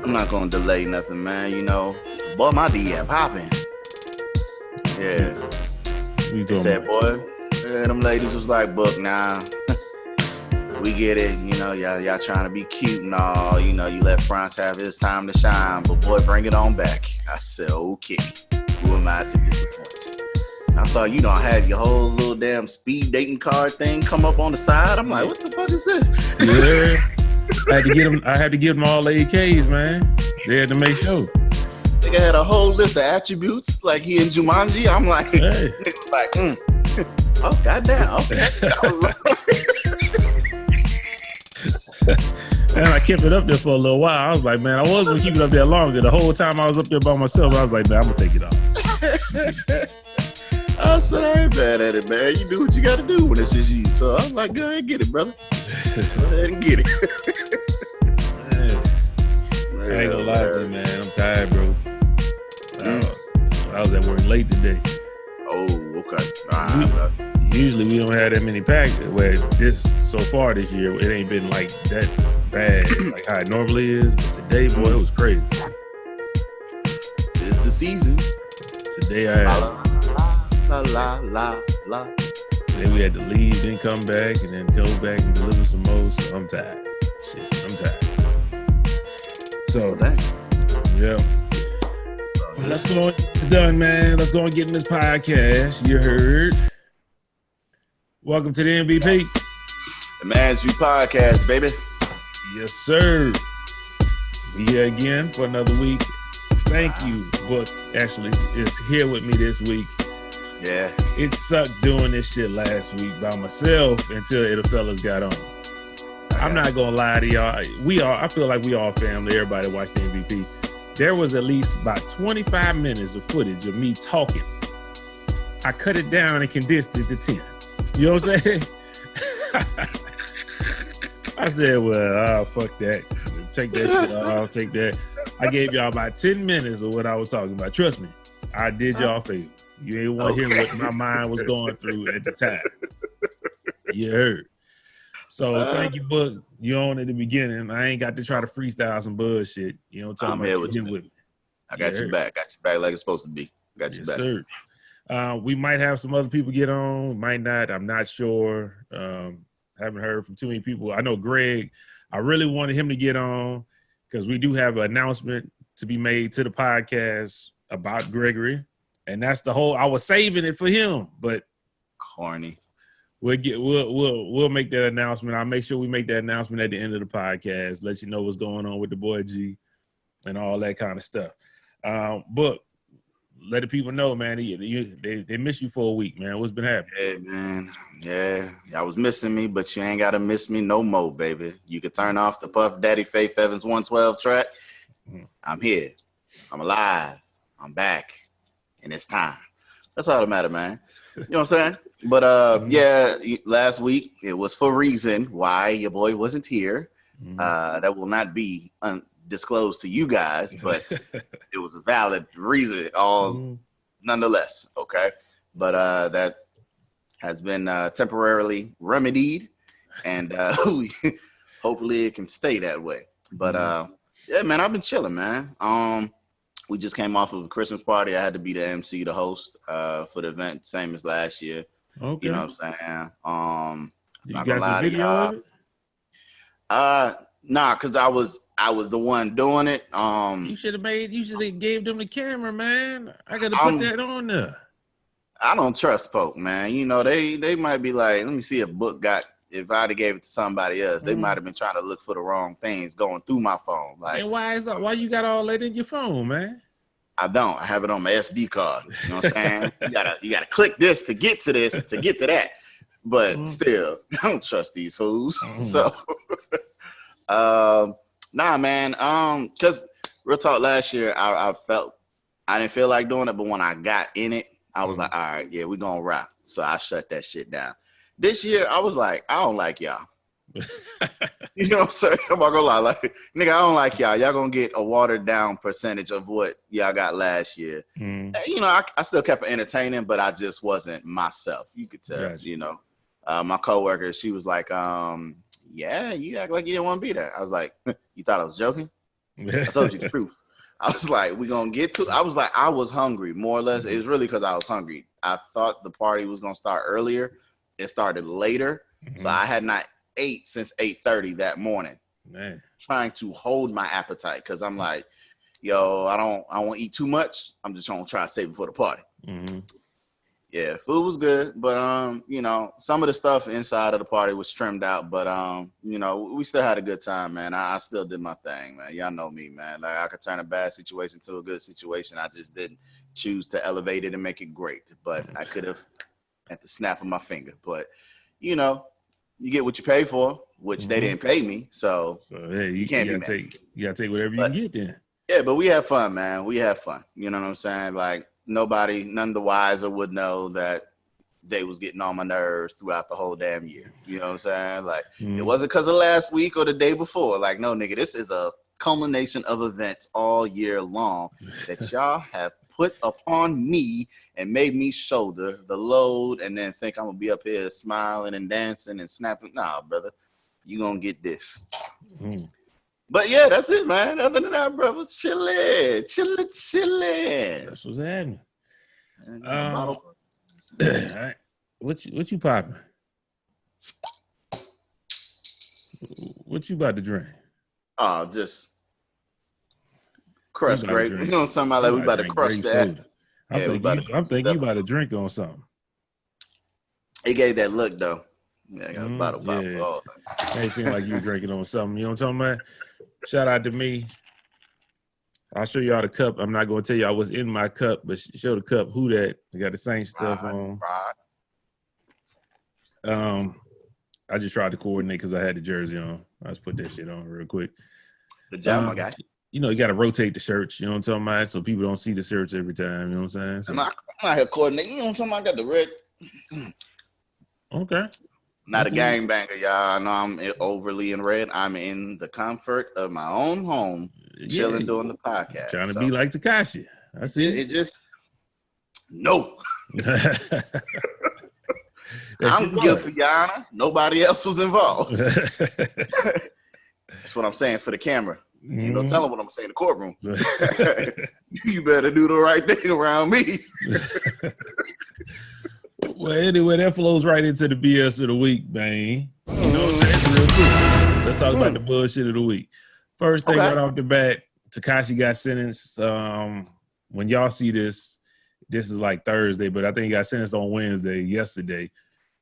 I'm not gonna delay nothing, man. You know, boy, my DM popping. Yeah, What you they talking said, about? boy, yeah, them ladies was like, Book, nah, we get it. You know, y'all trying to be cute and all. You know, you let France have his time to shine, but boy, bring it on back. I said, okay. Who am I to disappoint? I saw you don't have your whole little damn speed dating card thing come up on the side. I'm like, what the fuck is this? Yeah. I had to give them all the AKs, man. They had to make sure. Nigga had a whole list of attributes like he in Jumanji. I'm like, Hey. nigga was like, oh goddamn, okay. And I kept it up there for a little while. I was like, man, I was gonna keep it up there longer. The whole time I was up there by myself, I was like, man, I'm gonna take it off. I said, I ain't bad at it, man. You do what you gotta do when it's just you. So I was like, go ahead and get it, brother. Go ahead and get it. Man, I ain't gonna lie to you, man. I'm tired, bro. I was at work late today. Oh, okay. All right, Usually we don't have that many packs. Where so far this year, it ain't been like that bad like how it normally is. But today, boy, it was crazy. It's the season. Today I had La. Today we had to leave, then come back, and then go back and deliver some more. So I'm tired. Shit, I'm tired. So, yeah. Well, let's go. It's done, man. Let's go and get in this podcast. You heard. Welcome to the MVP. The Man's View Podcast, baby. Yes, sir. We here again for another week. Thank you, Book. Actually, is here with me this week. Yeah. It sucked doing this shit last week by myself until the fellas got on. I'm not gonna lie to y'all. I feel like we all family. Everybody watched the MVP. There was at least about 25 minutes of footage of me talking. I cut it down and condensed it to 10. You know what I'm saying? I said, well, fuck that. Take that shit off. Take that. I gave y'all about 10 minutes of what I was talking about. Trust me, I did y'all a favor. You ain't want to hear what my mind was going through at the time. You heard. So thank you, Book. You on at the beginning. I ain't got to try to freestyle some bullshit. You know what I'm talking about? You with me. I got you back. Got you back like it's supposed to be. Got you back. Sir. We might have some other people get on. Might not. I'm not sure. Haven't heard from too many people. I know Greg. I really wanted him to get on because we do have an announcement to be made to the podcast about Gregory. And that's the whole. I was saving it for him, but corny. We'll make that announcement. I'll make sure we make that announcement at the end of the podcast. Let you know what's going on with the boy G and all that kind of stuff. Book, let the people know, man. They miss you for a week, man. What's been happening? Hey, man. Yeah, y'all was missing me, but you ain't gotta miss me no more, baby. You can turn off the Puff Daddy Faith Evans 112 track. I'm here. I'm alive. I'm back. And it's time. That's all that matter, man. You know what I'm saying? But yeah, last week it was for a reason why your boy wasn't here. That will not be disclosed to you guys, but it was a valid reason, nonetheless. Okay, but that has been temporarily remedied, and hopefully it can stay that way. But yeah, man, I've been chilling, man. We just came off of a Christmas party. I had to be the MC, the host for the event, same as last year. Okay. You know what I'm saying? You got some video of it? Nah, because I was the one doing it. You should have gave them the camera, man. I gotta put that on there. I don't trust folk, man. You know, they might be like, let me see if I'd have gave it to somebody else, they might have been trying to look for the wrong things going through my phone. Like, and why you got all that in your phone, man? I don't. I have it on my SD card. You know what I'm saying? you gotta click this to get to this, to get to that. But still, I don't trust these fools. So nah, man. Because real talk, last year I didn't feel like doing it, but when I got in it, I was like, all right, yeah, we're gonna rock. So I shut that shit down. This year, I was like, I don't like y'all. You know what I'm saying? I'm not gonna lie. Like, nigga, I don't like y'all. Y'all gonna get a watered down percentage of what y'all got last year. You know, I still kept it entertaining, but I just wasn't myself. You could tell, Gotcha. you know. My coworker, she was like, yeah, you act like you didn't want to be there. I was like, you thought I was joking? I told you the truth. I was like, I was hungry, more or less. It was really because I was hungry. I thought the party was going to start earlier. It started later. So I had not ate since 8:30 that morning. Man. Trying to hold my appetite because I'm like, yo, I don't want to eat too much. I'm just trying to save it for the party. Yeah, food was good, but you know, some of the stuff inside of the party was trimmed out, but you know, we still had a good time, man. I still did my thing, man. Y'all know me, man. Like I could turn a bad situation to a good situation. I just didn't choose to elevate it and make it great, but I could have at the snap of my finger. But you know, you get what you pay for, which they didn't pay me, so hey, you can't gotta take whatever you can get then. Yeah, but we had fun, man. We had fun. You know what I'm saying? Like none the wiser would know that they was getting on my nerves throughout the whole damn year. You know what I'm saying? Like it wasn't because of last week or the day before. Like, no, nigga, this is a culmination of events all year long that y'all have put upon me and made me shoulder the load and then think I'm gonna be up here smiling and dancing and snapping. Nah, brother, you gonna get this. But yeah, that's it, man. Other than that, bro, was chilling. That's what's happening. All right. What you popping? What you about to drink? Oh, just crush grape. You know what I'm talking about? Like we about to crush that. I'm thinking you about to drink on something. It gave that look though. Yeah, I got a bottle pop. Yeah. Oh. It seemed like you were drinking on something. You know what I'm talking about? Shout out to me. I'll show y'all the cup. I'm not going to tell y'all what's in my cup, but show the cup. Who that? I got the same stuff on. I just tried to coordinate because I had the jersey on. I just put that shit on real quick. Good job, my guy. You know, you got to rotate the shirts. You know what I'm talking about? So people don't see the shirts every time. You know what I'm saying? So, I'm out here coordinating. You know what I'm talking about? I got the red. Okay. Not a gangbanger, y'all. I know I'm overly in red. I'm in the comfort of my own home, chilling, doing the podcast. Trying to be like Tekashi. I see. It just no. I'm guilty, Your Honor. Nobody else was involved. That's what I'm saying for the camera. You know, tell them what I'm saying in the courtroom. You better do the right thing around me. Well, anyway, that flows right into the BS of the week, man. You know what I'm saying? Real quick. Let's talk about the bullshit of the week. First thing right off the bat, Tekashi got sentenced. When y'all see this is like Thursday, but I think he got sentenced on Wednesday, yesterday.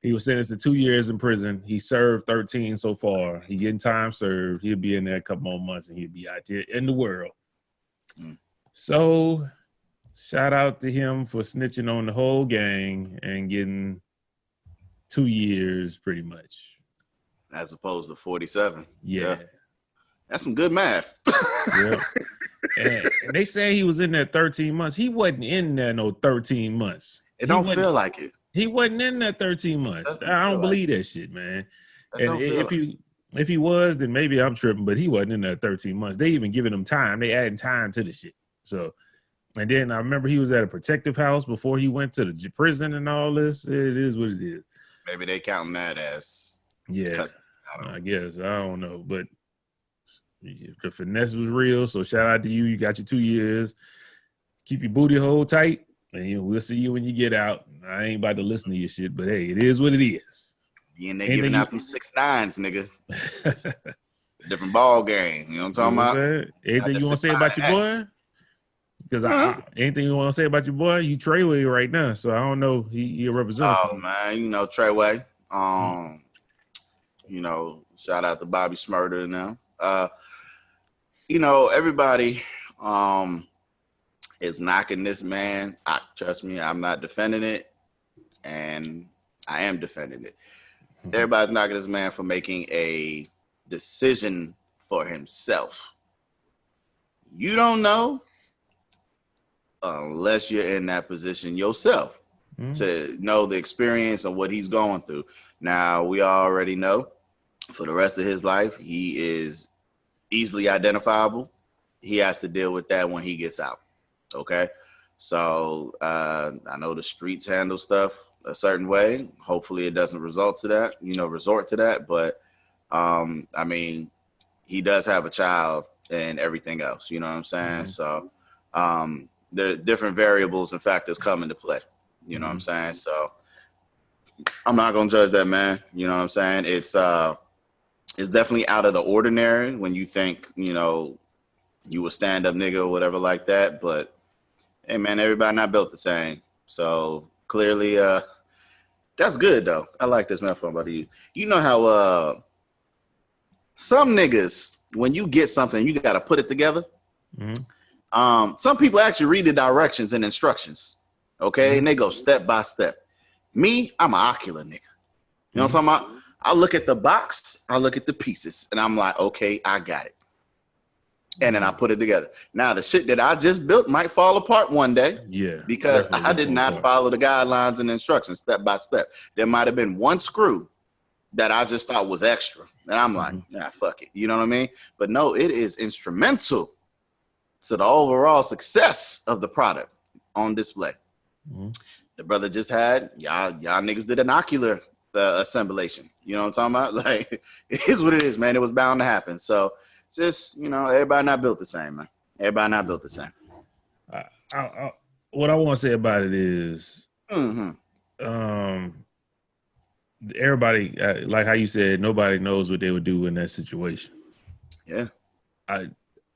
He was sentenced to 2 years in prison. He served 13 so far. He getting time served. He'll be in there a couple more months, and he'll be out there in the world. So shout out to him for snitching on the whole gang and getting 2 years pretty much. As opposed to 47. Yeah. That's some good math. Yeah. And they say he was in there 13 months. He wasn't in there no 13 months. It don't feel like it. He wasn't in there 13 months. I don't believe that shit, man. And if he was, then maybe I'm tripping, but he wasn't in there 13 months. They even giving him time. They adding time to the shit. So, and then I remember he was at a protective house before he went to the prison and all this. It is what it is. Maybe they counting that as I guess. I don't know. But the finesse was real. So shout out to you. You got your 2 years. Keep your booty hole tight. And we'll see you when you get out. I ain't about to listen to your shit, but hey, it is what it is. You and they giving out them 6'9s, nigga. Different ball game. You know what I'm talking about? Anything you want to say about your boy? Because anything you want to say about your boy? You Treyway right now, so I don't know. He a representative. Oh man, you know Treyway. You know, shout out to Bobby Shmurda now. You know, everybody is knocking this man. Trust me, I'm not defending it, and I am defending it. Everybody's knocking this man for making a decision for himself. You don't know unless you're in that position yourself to know the experience of what he's going through. Now, we already know for the rest of his life, he is easily identifiable. He has to deal with that when he gets out. Okay, so I know the streets handle stuff a certain way. Hopefully it doesn't resort to that, but I mean, he does have a child and everything else. You know what I'm saying? Mhm. So the different variables and factors come into play. You know what I'm Mhm. saying? So I'm not gonna judge that, man. You know what I'm saying? It's definitely out of the ordinary when you think, you a stand up nigga or whatever like that. But hey man, everybody not built the same. So clearly that's good though. I like this metaphor about you. You know how some niggas, when you get something, you gotta put it together. Mhm. Some people actually read the directions and instructions. Okay, Mhm. and they go step by step. Me, I'm an ocular nigga. You know what Mhm. I'm talking about? I look at the box, I look at the pieces, and I'm like, okay, I got it. And then I put it together. Now, the shit that I just built might fall apart one day Yeah, because definitely I gonna did fall not apart. follow the guidelines and instructions step by step. There might have been one screw that I just thought was extra. And I'm like, Mhm. nah, fuck it. You know what I mean? But no, it is instrumental to the overall success of the product on display. Mhm. The brother just had, y'all niggas did an ocular assemblation. You know what I'm talking about? Like, it is what it is, man. It was bound to happen. So just, everybody not built the same, man. Everybody not built the same. What I want to say about it is, Mm-hmm. um, everybody, like how you said, nobody knows what they would do in that situation. Yeah.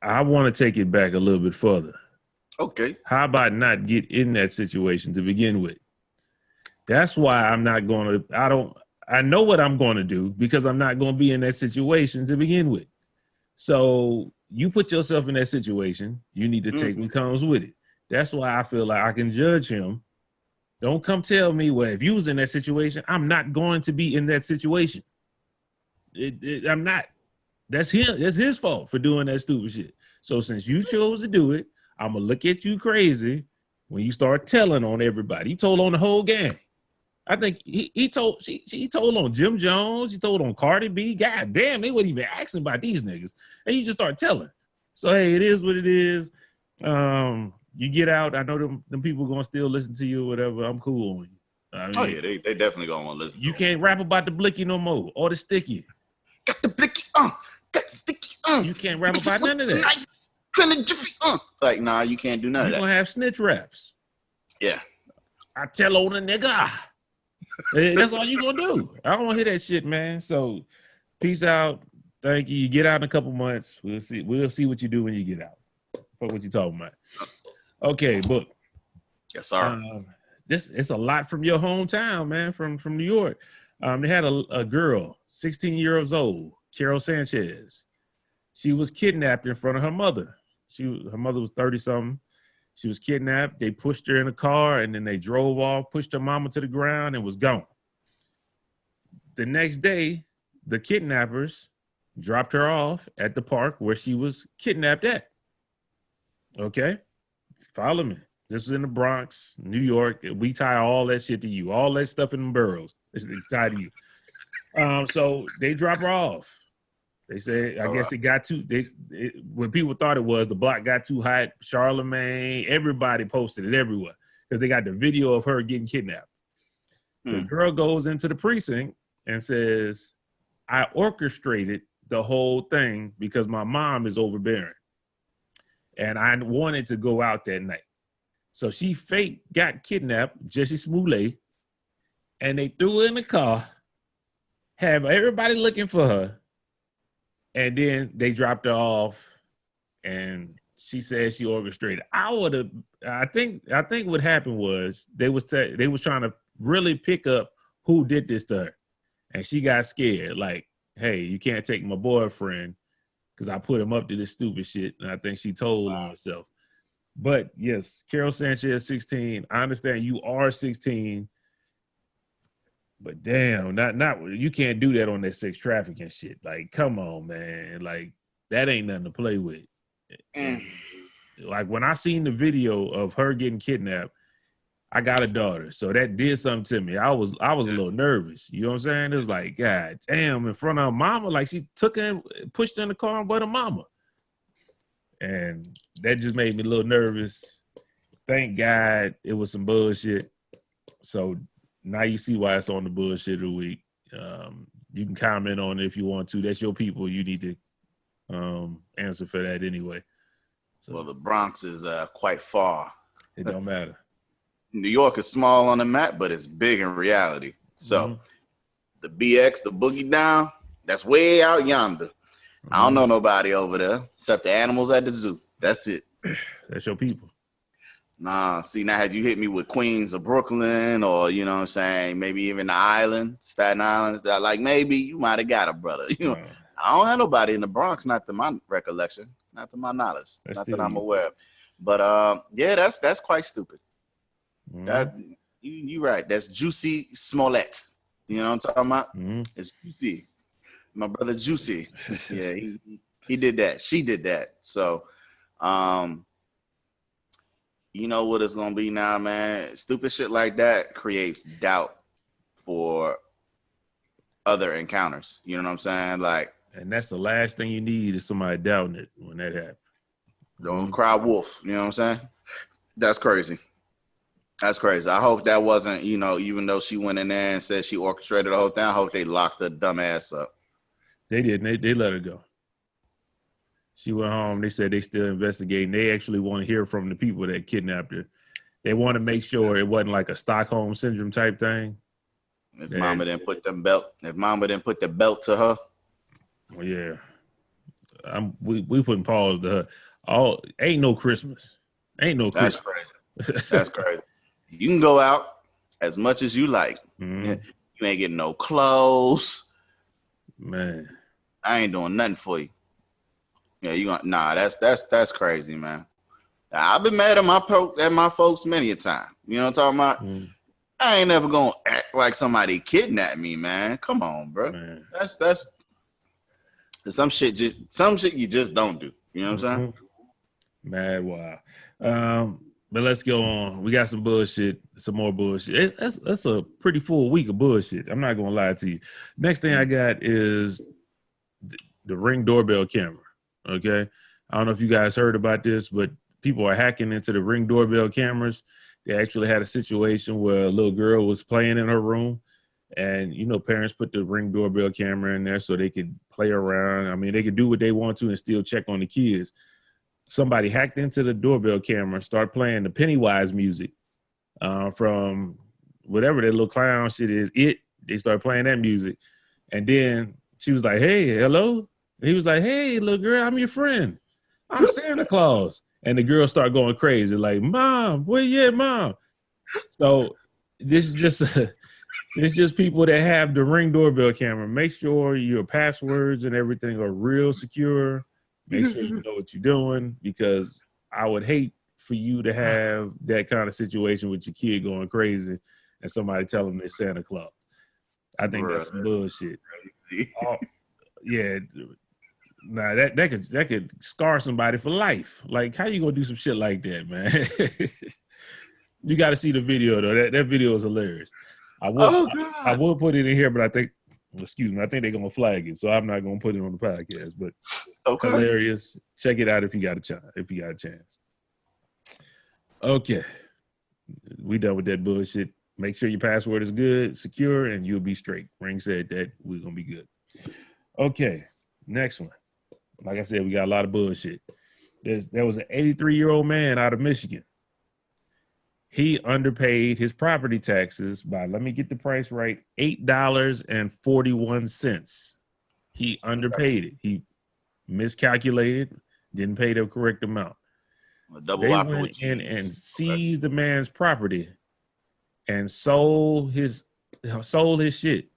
I want to take it back a little bit further. Okay. How about not get in that situation to begin with? That's why I'm not going to. I know what I'm going to do because I'm not going to be in that situation to begin with. So you put yourself in that situation, you need to take what comes with it. That's why I feel like I can judge him. Don't come tell me, well, if you was in that situation, I'm not going to be in that situation. I'm not. That's him. That's his fault for doing that stupid shit. So since you chose to do it, I'm gonna look at you crazy when you start telling on everybody. He told on the whole gang. I think he told he told on Jim Jones. He told on Cardi B. God damn, they wasn't even asking about these niggas, and you just start telling. So hey, it is what it is. You get out. I know them people gonna still listen to you or whatever. I'm cool on you. I Oh mean, yeah, they definitely gonna want to listen to you them. can't rap about the blicky no more or the sticky. Got the blicky, got the sticky, You can't rap about none of that. Like, nah, you can't do none You're of that. gonna have snitch raps. Yeah. I tell on a nigga. That's all you gonna do. I don't want to hear that shit, man. So peace out. Thank you. You get out in a couple months. We'll see. We'll see what you do when you get out. Fuck what you talking about. Okay, book. Yes, sir. This it's a lot from your hometown, man. From New York. They had a girl, 16 years old, Carol Sanchez. She was kidnapped in front of her mother. Her mother was 30 something. She was kidnapped. They pushed her in a car and then they drove off, pushed her mama to the ground and was gone. The next day, the kidnappers dropped her off at the park where she was kidnapped at. Okay? Follow me. This was in the Bronx, New York. We tie all that shit to you. All that stuff in the boroughs is tied to you. So they drop her off. They said, I guess it got too. When people thought it was, the block got too hot. Charlemagne, everybody posted it everywhere because they got the video of her getting kidnapped. The girl goes into the precinct and says, "I orchestrated the whole thing because my mom is overbearing, and I wanted to go out that night." So she fake got kidnapped, Jesse Smollett, and they threw her in the car, have everybody looking for her. And then they dropped her off, and she said she orchestrated. I think what happened was they was trying to really pick up who did this to her, and she got scared. Like, hey, you can't take my boyfriend because I put him up to this stupid shit. And I think she told on herself. But yes, Carol Sanchez, 16. I understand you are 16. But damn, not you can't do that on that sex trafficking shit. Like, come on, man. Like, that ain't nothing to play with. Like when I seen the video of her getting kidnapped, I got a daughter, so that did something to me. I was a little nervous. You know what I'm saying? It was like, God damn, in front of her mama, like she took her, pushed her in the car and with her mama, and that just made me a little nervous. Thank God it was some bullshit. So now you see why it's on the bullshit of the week. You can comment on it if you want to. That's your people. You need to answer for that anyway. So Well, the Bronx is quite far. it don't matter. New York is small on the map, but it's big in reality. So the BX, the Boogie Down, that's way out yonder. I don't know nobody over there except the animals at the zoo. That's it. That's your people. Nah, see, now had you hit me with Queens or Brooklyn or, you know what I'm saying, maybe even the island, Staten Island, like maybe you might have got a brother. You know, I don't have nobody in the Bronx, not to my recollection, not to my knowledge, not that I'm aware of. But yeah, that's quite stupid. That you right. That's Juicy Smollett. You know what I'm talking about? It's Juicy. My brother Juicy. Yeah, he did that. She did that. So you know what it's gonna be now, man. Stupid shit like that creates doubt for other encounters. You know what I'm saying? Like, and that's the last thing you need is somebody doubting it when that happens. Don't cry wolf. You know what I'm saying? That's crazy. That's crazy. I hope that wasn't, you know, even though she went in there and said she orchestrated the whole thing, I hope they locked her dumb ass up. They did. They let her go. She went home. They said they still investigating. They actually want to hear from the people that kidnapped her. They want to make sure it wasn't like a Stockholm syndrome type thing. If mama didn't put the belt to her. Well, yeah. We putting pause to her. Ain't no Christmas. Ain't no Christmas. That's crazy. That's crazy. You can go out as much as you like. You ain't getting no clothes. Man. I ain't doing nothing for you. Yeah, that's crazy, man. I've been mad at my folks many a time. You know what I'm talking about? I ain't never gonna act like somebody kidnapped me, man. Come on, bro. Man. That's some shit you just don't do. You know what I'm saying? Mad wow. But let's go on. We got some bullshit, some more bullshit. That's a pretty full week of bullshit. I'm not gonna lie to you. Next thing I got is the Ring doorbell camera. Okay, I don't know if you guys heard about this, but people are hacking into the Ring doorbell cameras. They actually had a situation where a little girl was playing in her room, and you know, parents put the Ring doorbell camera in there so they could play around. I mean, they could do what they want to and still check on the kids. Somebody hacked into the doorbell camera, start playing the Pennywise music from whatever that little clown shit is. They started playing that music, and then she was like, "Hey, hello." And he was like, "Hey, little girl, I'm your friend. I'm Santa Claus." And the girl started going crazy, like, "Mom, where you at, Mom?" So this is just it's just people that have the Ring doorbell camera. Make sure your passwords and everything are real secure. Make sure you know what you're doing, because I would hate for you to have that kind of situation with your kid going crazy and somebody tell them they're Santa Claus. I think that's bullshit. Yeah. Nah, that could scar somebody for life. Like, how you gonna do some shit like that, man? You got to see the video though. That video is hilarious. I will put it in here, but I think they're gonna flag it, so I'm not gonna put it on the podcast. But hilarious. Check it out if you got a chance. Okay, we done with that bullshit. Make sure your password is good, secure, and you'll be straight. Ring said that we're gonna be good. Okay, next one. Like I said, we got a lot of bullshit. There was an 83-year-old man out of Michigan. He underpaid his property taxes by, let me get the price right, $8.41. He underpaid it. He miscalculated, didn't pay the correct amount. They went in and seized the man's property and sold his shit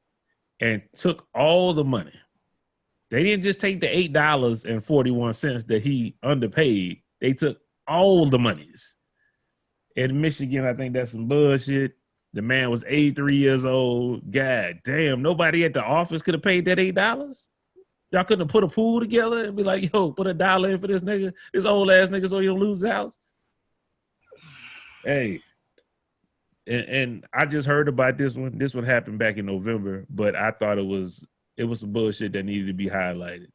and took all the money. They didn't just take the $8.41 that he underpaid. They took all the monies. In Michigan, I think that's some bullshit. The man was 83 years old. God damn, nobody at the office could have paid that $8. Y'all couldn't have put a pool together and be like, "Yo, put $1 in for this nigga, this old ass nigga, so he don't lose his house." Hey, and I just heard about this one. This one happened back in November, but I thought it was some bullshit that needed to be highlighted.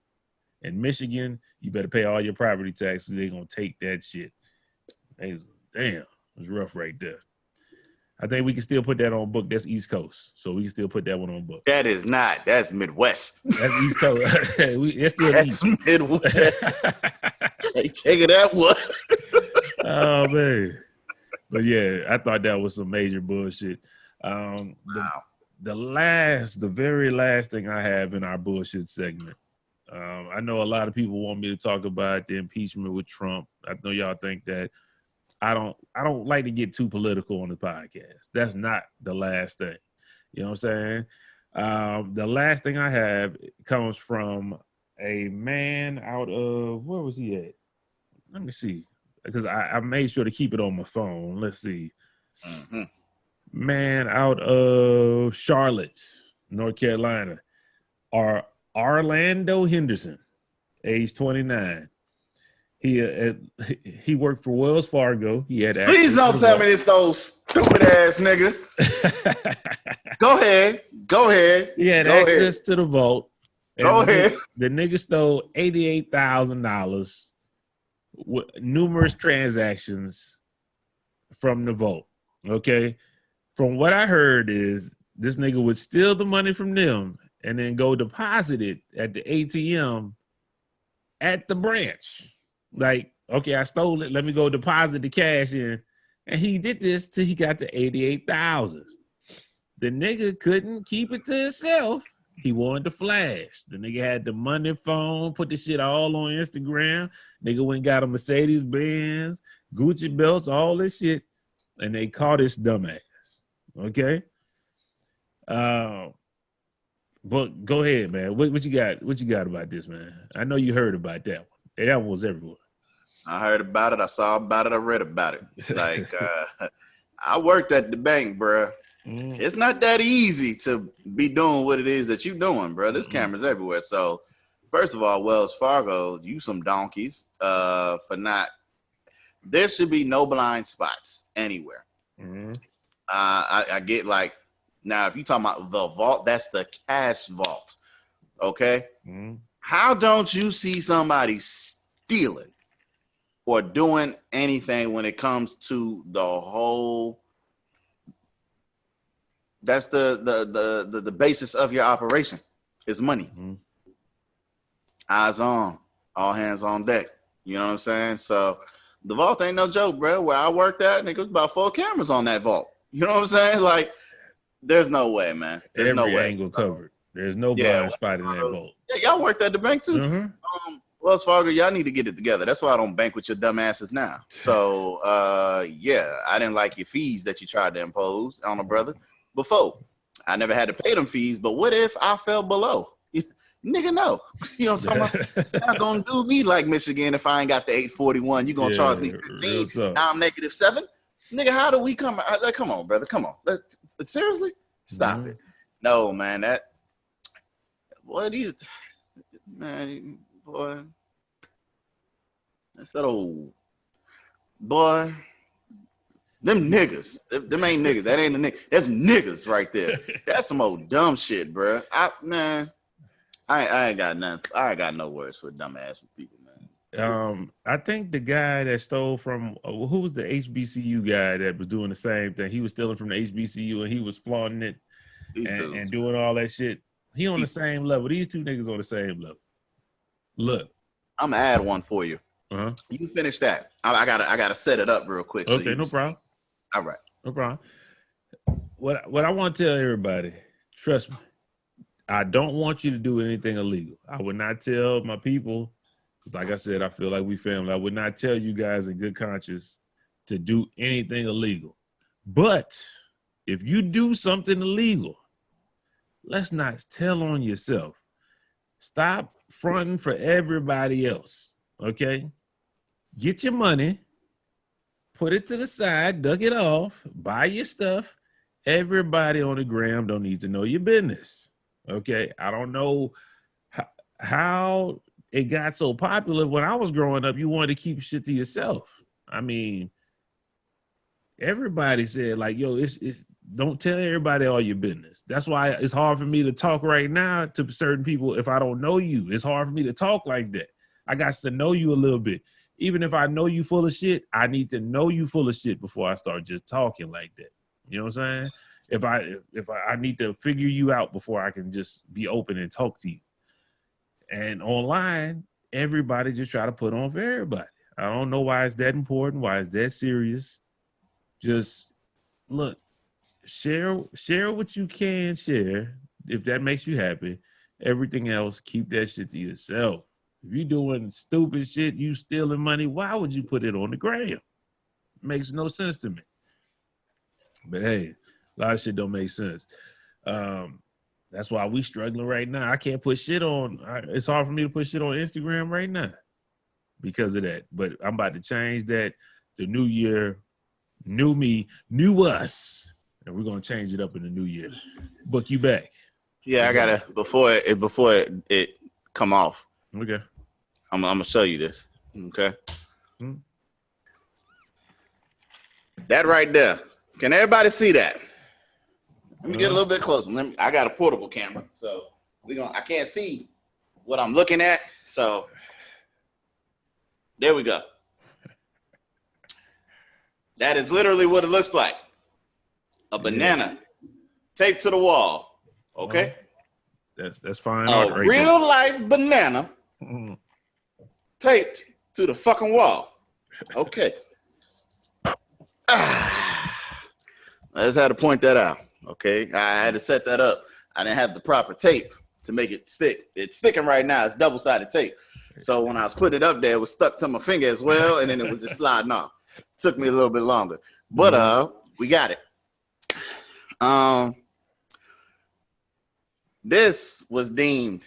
In Michigan, you better pay all your property taxes. They're gonna take that shit. Damn, it was rough right there. I think we can still put that on book. That's East Coast, so we can still put that one on book. That is not. That's Midwest. That's East Coast. It's still That's East. Midwest. Hey, take it that one. Oh man, but yeah, I thought that was some major bullshit. Wow. The very last thing I have in our bullshit segment. I know a lot of people want me to talk about the impeachment with Trump. I know y'all think that I don't like to get too political on the podcast. That's not the last thing. You know what I'm saying? The last thing I have comes from a man out of, where was he at? Let me see. Because I made sure to keep it on my phone. Let's see. Mm-hmm. Man out of Charlotte, North Carolina, Orlando Henderson, age 29. He worked for Wells Fargo. He had Please don't tell me this those stupid ass nigga. Go ahead. He had access to the vault. Go ahead. The nigga stole $88,000 with numerous transactions from the vault. Okay. From what I heard is this nigga would steal the money from them and then go deposit it at the ATM at the branch. Like, okay, I stole it. Let me go deposit the cash in. And he did this till he got to 88,000. The nigga couldn't keep it to himself. He wanted to flash. The nigga had the money phone, put the shit all on Instagram. Nigga went and got a Mercedes Benz, Gucci belts, all this shit. And they caught this dumbass. Okay? But go ahead, man. What you got? What you got about this, man? I know you heard about that one. That one was everywhere. I heard about it. I saw about it. I read about it. Like, I worked at the bank, bruh. Mm. It's not that easy to be doing what it is that you're doing, bro. There's cameras everywhere. So, first of all, Wells Fargo, you some donkeys for not. There should be no blind spots anywhere. Mm-hmm. I get like, now if you talking about the vault, that's the cash vault. Okay. Mm-hmm. How don't you see somebody stealing or doing anything when it comes to the whole? That's the basis of your operation is money. Mm-hmm. Eyes on, all hands on deck. You know what I'm saying? So the vault ain't no joke, bro. Where I worked at, nigga, was about 4 cameras on that vault. You know what I'm saying? Like, there's no way, man. There's Every no way. angle covered. There's no blind spot in that vault. Yeah, y'all worked at the bank too. Mm-hmm. Wells Fargo, y'all need to get it together. That's why I don't bank with your dumb asses now. So, yeah, I didn't like your fees that you tried to impose on a brother before. I never had to pay them fees, but what if I fell below? Nigga, no. You know what I'm talking about? You're not going to do me like Michigan if I ain't got the 841. You're going to charge me 15. Now I'm -7. Nigga, how do we come? Like, come on, brother. Come on. Seriously? Stop it. No, man. Boy, that's that old boy. Them niggas, them ain't niggas. That ain't a nigga. That's niggas right there. That's some old dumb shit, bro. I ain't got nothing. I ain't got no words for dumb ass people, man. I think the guy that stole from who was the HBCU guy that was doing the same thing. He was stealing from the HBCU and he was flaunting it and doing all that shit. He on the same level. These two niggas on the same level. Look, I'm gonna add one for you. Uh-huh. You can finish that. I gotta set it up real quick. Okay, no problem. All right, no problem. What I want to tell everybody, trust me, I don't want you to do anything illegal. I would not tell my people, because like I said, I feel like we family. I would not tell you guys in good conscience to do anything illegal. But if you do something illegal, let's not tell on yourself. Stop fronting for everybody else, okay? Get your money, put it to the side, duck it off, buy your stuff. Everybody on the gram don't need to know your business, okay? I don't know how it got so popular. When I was growing up, you wanted to keep shit to yourself. I mean, everybody said like, yo, it's don't tell everybody all your business. That's why it's hard for me to talk right now to certain people if I don't know you. It's hard for me to talk like that. I got to know you a little bit. Even if I know you full of shit, I need to know you full of shit before I start just talking like that. You know what I'm saying? If I need to figure you out before I can just be open and talk to you. And online, everybody just try to put on for everybody. I don't know why it's that important, why it's that serious. Just look, share what you can share if that makes you happy. Everything else, keep that shit to yourself. If you're doing stupid shit, you stealing money, why would you put it on the gram? It makes no sense to me. But hey, a lot of shit don't make sense. That's why we struggling right now. I can't put shit on. It's hard for me to put shit on Instagram right now because of that. But I'm about to change that. The new year, new me, new us, and we're gonna change it up in the new year. Book you back. Yeah, I gotta before it come off. Okay. I'm gonna show you this. Okay. That right there. Can everybody see that? Let me get a little bit closer. I got a portable camera, so I can't see what I'm looking at. So there we go. That is literally what it looks like. A banana taped to the wall. Okay. That's fine. A Right real life banana taped to the fucking wall. Okay. I just had to point that out. Okay. I had to set that up. I didn't have the proper tape to make it stick. It's sticking right now. It's double-sided tape. So when I was putting it up there, it was stuck to my finger as well, and then it was just sliding off. Took me a little bit longer. But we got it. This was deemed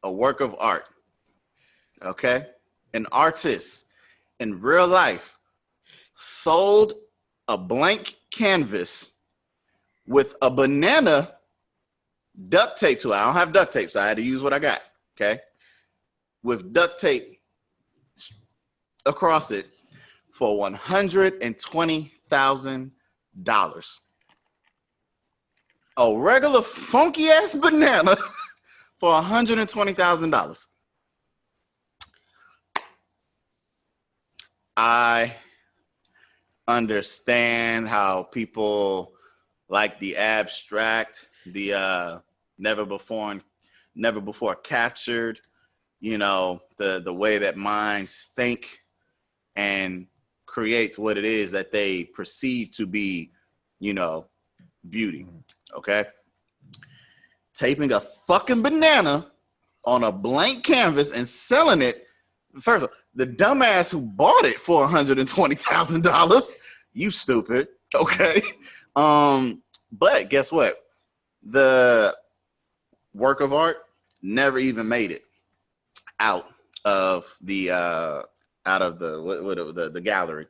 a work of art. Okay? An artist in real life sold a blank canvas with a banana duct tape to it. I don't have duct tape, so I had to use what I got. Okay? With duct tape across it for $120,000. A regular funky ass banana for $120,000. I understand how people like the abstract, the never before captured, the way that minds think and create what it is that they perceive to be, beauty. Okay. Taping a fucking banana on a blank canvas and selling it. First of all, the dumbass who bought it for $120,000, you stupid. Okay. But guess what? The work of art never even made it out of the gallery.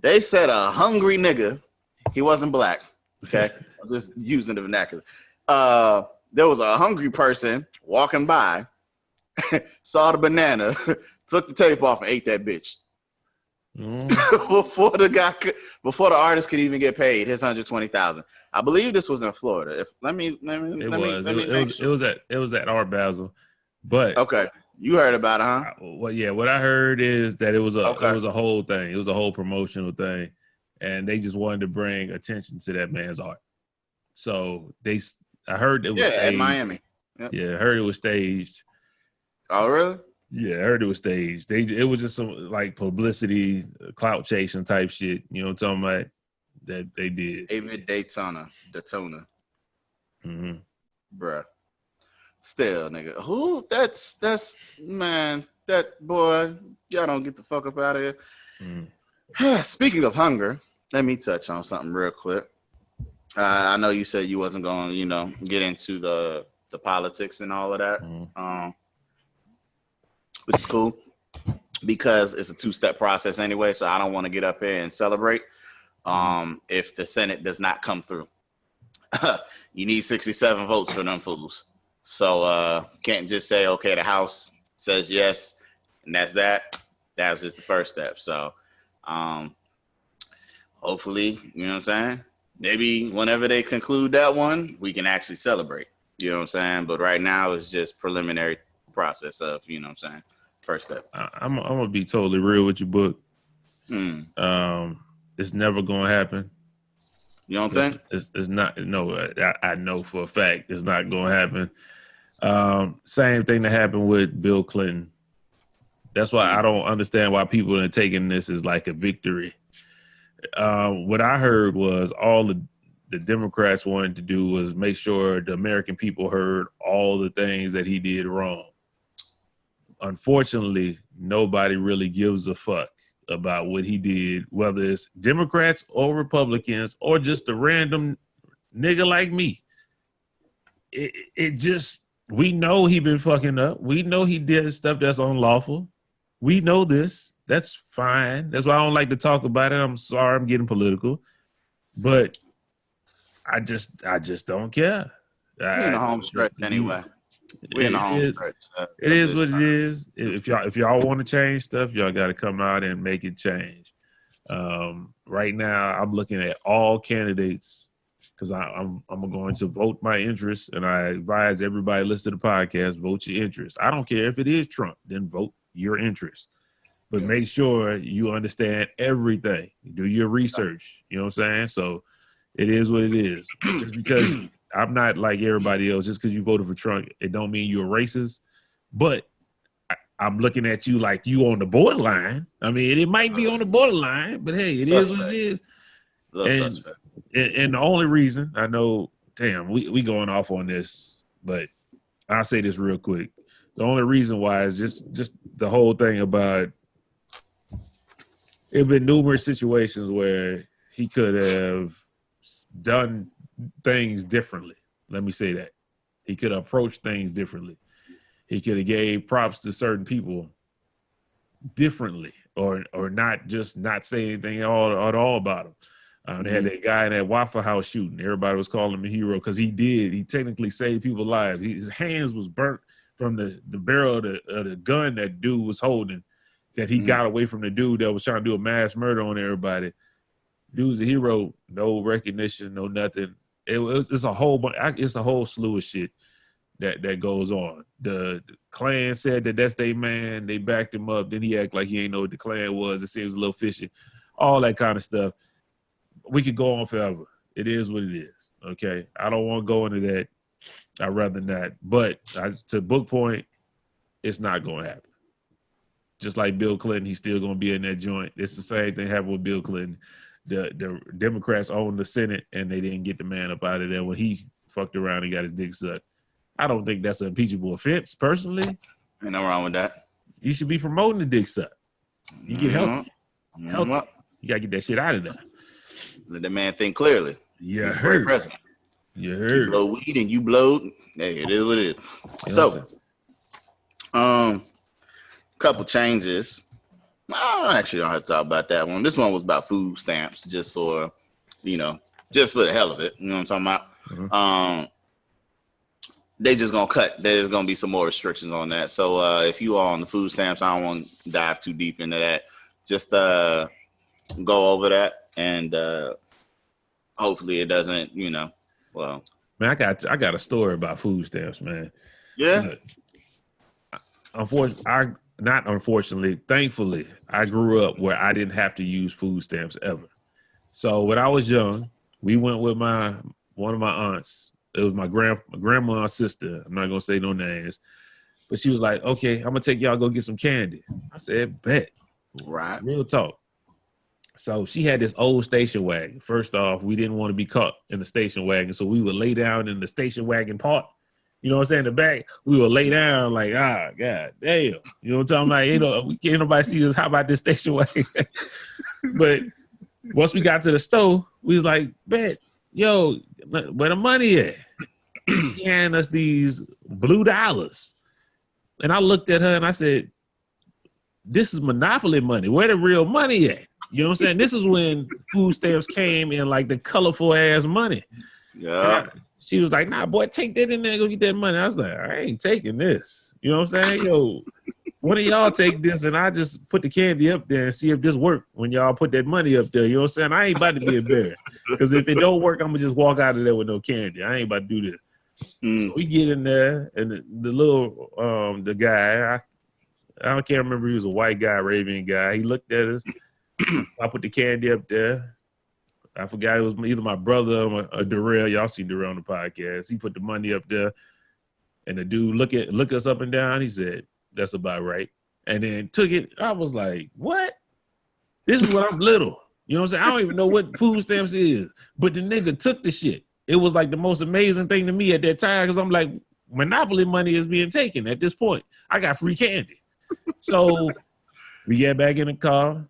They said a hungry nigga, he wasn't black. Okay. I'm just using the vernacular. There was a hungry person walking by, saw the banana, took the tape off and ate that bitch. before the artist could even get paid his $120,000. I believe this was in Florida. It was at Art Basel, but okay, you heard about it, huh? Well, yeah. What I heard is that it was a whole thing. It was a whole promotional thing, and they just wanted to bring attention to that man's art. So I heard it was staged. At Miami. Yep. Yeah, I heard it was staged. Oh, really? Yeah, I heard it was staged. It was just some like publicity, clout chasing type shit. You know what I'm talking about? That they did. David Daytona. Bruh. Still, nigga. Who? That's man. That boy. Y'all don't get the fuck up out of here. Speaking of hunger, let me touch on something real quick. I know you said you wasn't going to, get into the politics and all of that. Which is cool because it's a two-step process anyway. So I don't want to get up here and celebrate if the Senate does not come through. You need 67 votes for them fools. So can't just say, okay, the House says yes, and that's that. That was just the first step. So hopefully, you know what I'm saying? Maybe whenever they conclude that one, we can actually celebrate. You know what I'm saying? But right now it's just preliminary process of, you know what I'm saying? First step. I'm gonna be totally real with you, Book. There's it's never gonna happen. You don't think? It's not. No, I know for a fact it's not gonna happen. Same thing that happened with Bill Clinton. That's why I don't understand why people are taking this as like a victory. What I heard was all the Democrats wanted to do was make sure the American people heard all the things that he did wrong. Unfortunately, nobody really gives a fuck about what he did, whether it's Democrats or Republicans or just a random nigga like me. It just, we know he been fucking up. We know he did stuff that's unlawful. We know this. That's fine. That's why I don't like to talk about it. I'm sorry I'm getting political. But I just don't care. We're in the home stretch anyway. We're in the home stretch. It is what it is. If y'all want to change stuff, y'all got to come out and make it change. Right now, I'm looking at all candidates because I'm going to vote my interest, and I advise everybody listen to the podcast, vote your interest. I don't care if it is Trump, then vote your interest. But make sure you understand everything. Do your research. You know what I'm saying? So it is what it is. Just because I'm not like everybody else, just because you voted for Trump, it don't mean you're a racist. But I'm looking at you like you on the borderline. I mean, it might be on the borderline, but hey, it is what it is. And the only reason I know, damn, we going off on this, but I'll say this real quick. The only reason why is just the whole thing about there have been numerous situations where he could have done things differently. Let me say that. He could have approached things differently. He could have gave props to certain people differently or not just not say anything at all about him. They had that guy in that Waffle House shooting. Everybody was calling him a hero because he technically saved people's lives. His hands was burnt from the barrel of the gun that dude was holding, that he got away from the dude that was trying to do a mass murder on everybody. Dude's a hero, no recognition, no nothing. It's a whole slew of shit that goes on. The Klan said that's their man. They backed him up. Then he act like he ain't know what the Klan was. It seems a little fishy. All that kind of stuff. We could go on forever. It is what it is. Okay, I don't want to go into that. I'd rather not. But to book point, it's not going to happen. Just like Bill Clinton, he's still going to be in that joint. It's the same thing happened with Bill Clinton. The Democrats owned the Senate, and they didn't get the man up out of there when he fucked around and got his dick sucked. I don't think that's an impeachable offense, personally. Ain't no wrong with that. You should be promoting the dick suck. You get healthy. Mm-hmm. You got to get that shit out of there. Let that man think clearly. You heard. You blow weed and you blow. Hey, it is what it is. So, couple changes. I actually don't have to talk about that one. This one was about food stamps, just for the hell of it. You know what I'm talking about? Mm-hmm. They just gonna cut. There's gonna be some more restrictions on that. So if you are on the food stamps, I don't want to dive too deep into that. Just go over that, and hopefully it doesn't. Well, man, I got a story about food stamps, man. Yeah. Thankfully, I grew up where I didn't have to use food stamps ever. So when I was young, we went with one of my aunts. It was my grandma's sister. I'm not gonna say no names, but she was like, "Okay, I'm gonna take y'all go get some candy." I said, "Bet." Right. Real talk. So she had this old station wagon. First off, we didn't want to be caught in the station wagon, so we would lay down in the station wagon part. You know what I'm saying? In the back, we would lay down like, god damn. You know what I'm talking about? We can't nobody see us. How about this station wagon? But once we got to the store, we was like, bet, yo, where the money at? She handed us these blue dollars. And I looked at her and I said, this is Monopoly money. Where the real money at? You know what I'm saying? This is when food stamps came in like the colorful ass money. Yeah. She was like, nah, boy, take that in there and go get that money. I was like, I ain't taking this. You know what I'm saying? Yo, one of y'all take this and I just put the candy up there and see if this work when y'all put that money up there. You know what I'm saying? I ain't about to be embarrassed. Because if it don't work, I'm going to just walk out of there with no candy. I ain't about to do this. So we get in there and the little, the guy, I can't remember, he was a white guy, Arabian guy. He looked at us. I put the candy up there. I forgot it was either my brother or Darrell. Y'all see Darrell on the podcast. He put the money up there, and the dude look us up and down. He said, "That's about right," and then took it. I was like, "What? This is when I'm little." You know what I'm saying? I don't even know what food stamps is, but the nigga took the shit. It was like the most amazing thing to me at that time because I'm like, Monopoly money is being taken at this point. I got free candy. So we get back in the car.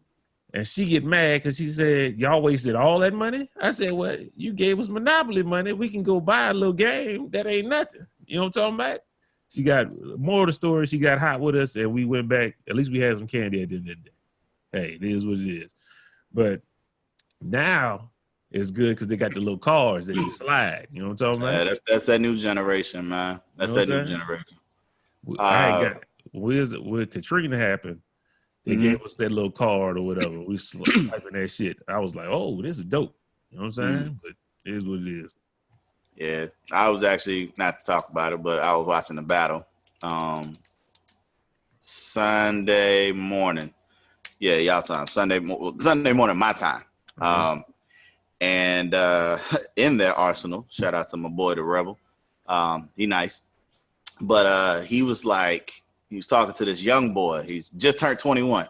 And she get mad because she said, y'all wasted all that money? I said, well, you gave us Monopoly money. We can go buy a little game. That ain't nothing. You know what I'm talking about? She got, more of the story, she got hot with us, and we went back. At least we had some candy at the end of the day. Hey, it is what it is. But now it's good because they got the little cars that you slide. You know what I'm talking about? Yeah, that's that new generation, man. That's You know that new generation. When Katrina happened, they gave us that little card or whatever. We typing that shit. I was like, oh, this is dope. You know what I'm saying? But it is what it is. Yeah, I was actually, not to talk about it, but I was watching the battle Sunday morning. Yeah, y'all time. Sunday morning, my time. And in there, Arsenal, shout out to my boy, the Rebel. He nice. But he was like, he was talking to this young boy. He's just turned 21.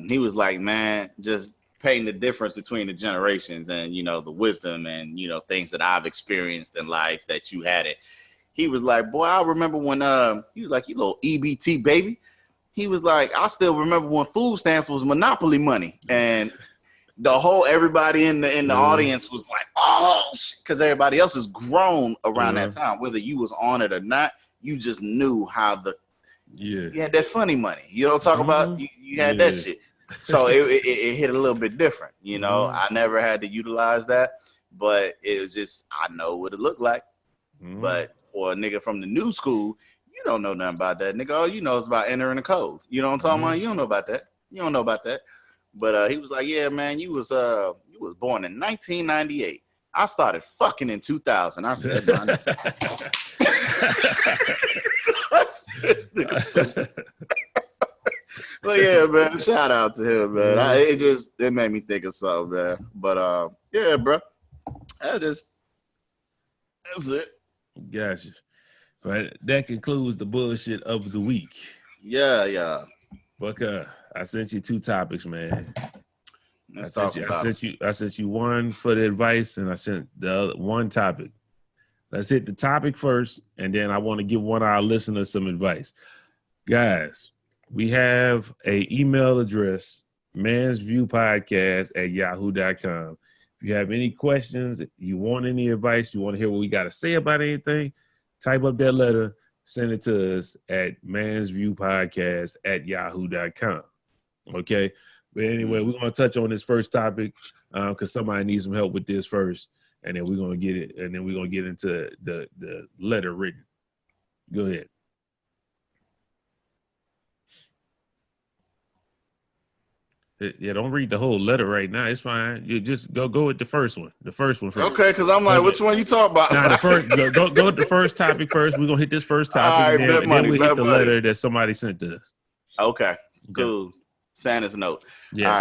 He was like, man, just painting the difference between the generations and, you know, the wisdom and, you know, things that I've experienced in life that you had it. He was like, boy, I remember when he was like, you little EBT baby. He was like, I still remember when food stamps was Monopoly money. And everybody in the audience was like, oh, because everybody else is grown around that time, whether you was on it or not. You just knew how you had that funny money. You don't talk about you had that shit. So it hit a little bit different. You know, I never had to utilize that, but it was just, I know what it looked like. But for a nigga from the new school, you don't know nothing about that, nigga. All you know is about entering the code. You know what I'm talking about? You don't know about that. You don't know about that. But he was like, yeah, man, you was born in 1998. I started fucking in 2000. I said, man. But yeah, man, shout out to him, man. It made me think of something, man. But yeah, bro, that's it. Gotcha. But that concludes the bullshit of the week. Yeah. But I sent you 2 topics, man. I sent you one for the advice, and I sent the other one topic. Let's hit the topic first, and then I want to give one of our listeners some advice. Guys, we have an email address, mansviewpodcast@yahoo.com. If you have any questions, you want any advice, you want to hear what we got to say about anything, type up that letter, send it to us at mansviewpodcast@yahoo.com. Okay? But anyway, we're going to touch on this first topic because somebody needs some help with this first, and then we're going to get it, and then we're going to get into the letter written. Go ahead. Yeah, don't read the whole letter right now. It's fine. You just go with the first one. The first one first. Okay, because I'm like, which one you talking about? Nah, the first. Go with the first topic first. We're gonna hit this first topic, and then we hit the letter that somebody sent to us. Okay, cool. Santa's note. Yeah. All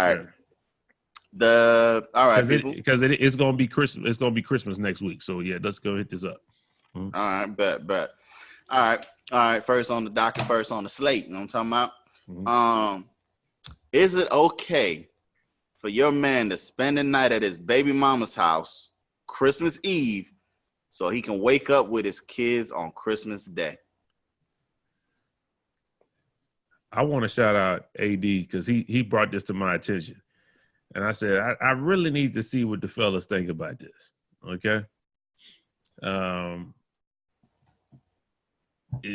right. All right, people. Because it's gonna be Christmas. It's gonna be Christmas next week. So yeah, let's go hit this up. All right, bet. All right. First on the docket, first on the slate. You know what I'm talking about? Is it okay for your man to spend the night at his baby mama's house Christmas Eve so he can wake up with his kids on Christmas Day? I want to shout out AD because he brought this to my attention. And I said, I really need to see what the fellas think about this. Okay.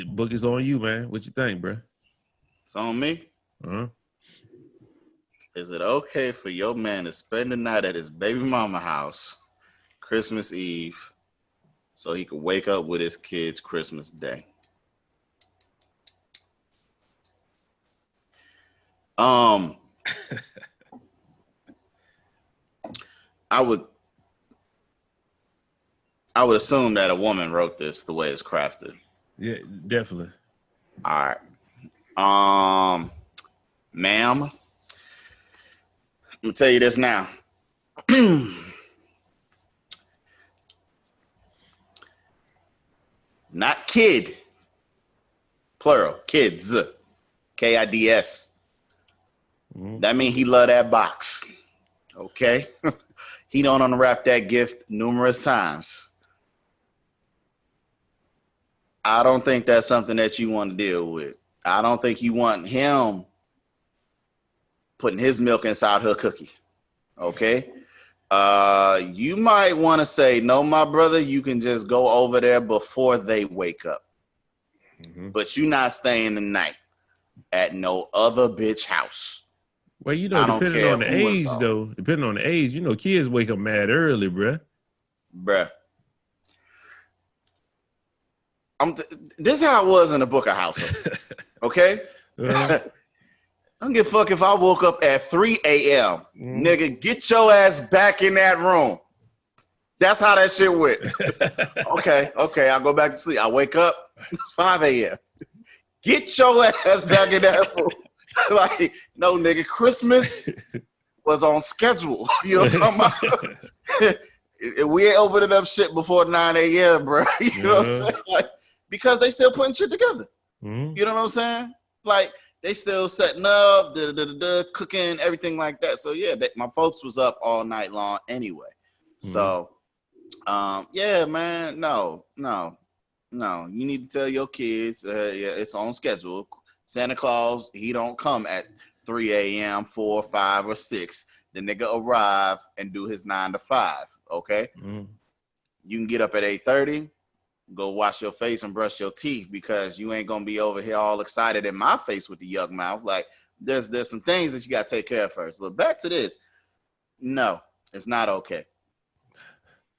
Book is on you, man. What you think, bro? It's on me. Is it okay for your man to spend the night at his baby mama house Christmas Eve so he can wake up with his kids Christmas Day? I would assume that a woman wrote this the way it's crafted. Yeah, definitely. All right. Ma'am, me tell you this now. Not kid, plural, kids, Kids. That mean he love that box, okay? He don't unwrap that gift numerous times. I don't think that's something that you want to deal with. I don't think you want him putting his milk inside her cookie, okay? You might want to say, no, my brother, you can just go over there before they wake up. But you're not staying the night at no other bitch house. Well, you know, depending on the age, though, you know, kids wake up mad early, bruh. This is how it was in the Booker household, okay? I don't give a fuck if I woke up at 3 a.m. Nigga, get your ass back in that room. That's how that shit went. Okay, I go back to sleep. I wake up, it's 5 a.m. Get your ass back in that room. Like, no, nigga, Christmas was on schedule. You know what I'm talking about? We ain't opening up shit before 9 a.m., bro. You know what I'm saying? Like, because they still putting shit together. You know what I'm saying? Like, they still setting up, cooking, everything like that. So, yeah, my folks was up all night long anyway. So, yeah, man, no. You need to tell your kids, yeah, it's on schedule. Santa Claus, he don't come at 3 a.m., 4, 5, or 6. The nigga arrive and do his 9 to 5, okay? You can get up at 8:30, go wash your face and brush your teeth because you ain't gonna be over here all excited in my face with the yuck mouth. Like, there's some things that you gotta take care of first. But back to this. No, it's not okay.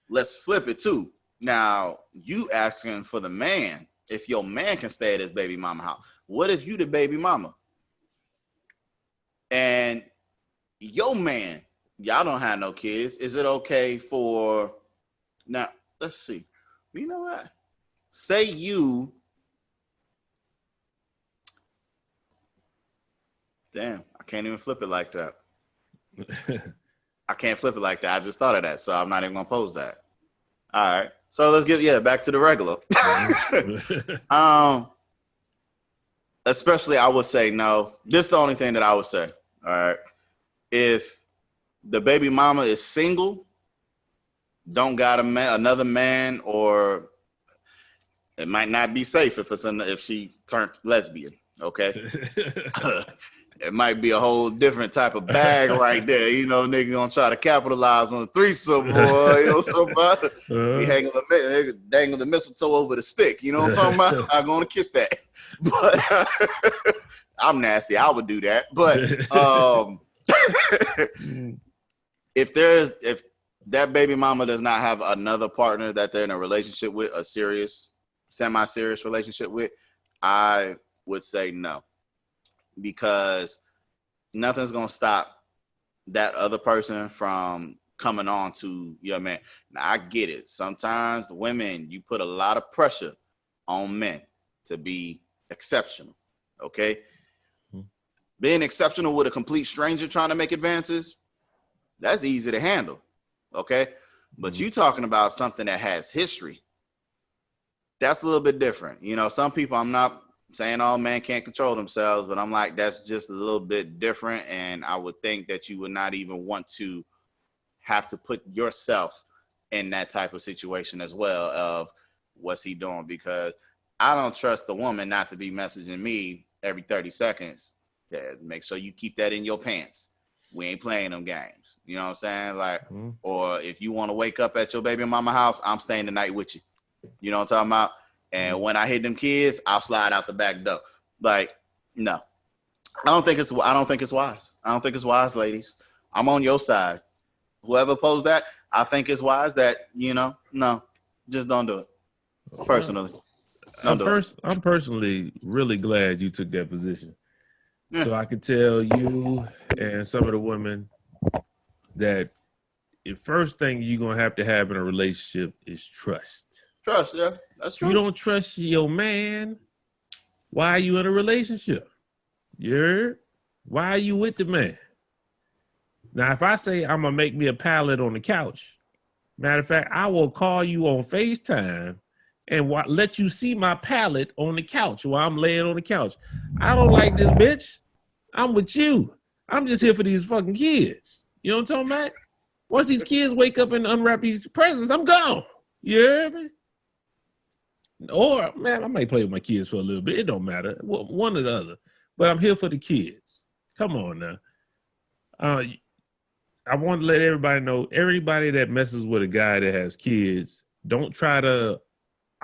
Let's flip it too. Now, you asking for the man, if your man can stay at his baby mama house. What if you the baby mama? And your man, y'all don't have no kids. Is it okay for, now, let's see. You know what? Say you, damn, I can't even flip it like that. I can't flip it like that. I just thought of that, so I'm not even gonna pose that. All right. So let's get back to the regular. Especially, I would say no. This is the only thing that I would say. All right. If the baby mama is single, don't got another man, or it might not be safe if she turned lesbian. Okay. It might be a whole different type of bag right there. You know, nigga gonna try to capitalize on the threesome, boy. You know what I'm talking about? He dangling the mistletoe over the stick. You know what I'm talking about? I'm gonna kiss that. But I'm nasty. I would do that. But if that baby mama does not have another partner that they're in a relationship with, a serious, semi-serious relationship with, I would say no. Because nothing's gonna stop that other person from coming on to your man. Now, I get it. Sometimes the women, you put a lot of pressure on men to be exceptional. Okay, being exceptional with a complete stranger trying to make advances, that's easy to handle. Okay, but you talking about something that has history. That's a little bit different. You know, some people, I'm not saying all men can't control themselves, but I'm like, that's just a little bit different. And I would think that you would not even want to have to put yourself in that type of situation as well of what's he doing, because I don't trust the woman not to be messaging me every 30 seconds. Yeah, make sure you keep that in your pants. We ain't playing them games. You know what I'm saying? Like, or if you want to wake up at your baby mama house, I'm staying the night with you. You know what I'm talking about? And when I hit them kids, I'll slide out the back door. Like, no, I don't think it's wise. I don't think it's wise, ladies. I'm on your side. Whoever posed that, I think it's wise that, you know, no, just don't do it. Personally. I'm personally really glad you took that position. Yeah. So I could tell you and some of the women that the first thing you're going to have in a relationship is trust. Trust, yeah, that's true. You don't trust your man, why are you in a relationship? Why are you with the man? Now, if I say I'm gonna make me a pallet on the couch, matter of fact, I will call you on FaceTime and let you see my pallet on the couch while I'm laying on the couch. I don't like this, bitch. I'm with you. I'm just here for these fucking kids. You know what I'm talking about? Once these kids wake up and unwrap these presents, I'm gone. You hear me? Or, man, I might play with my kids for a little bit. It don't matter. One or the other. But I'm here for the kids. Come on now. I want to let everybody know, everybody that messes with a guy that has kids, don't try to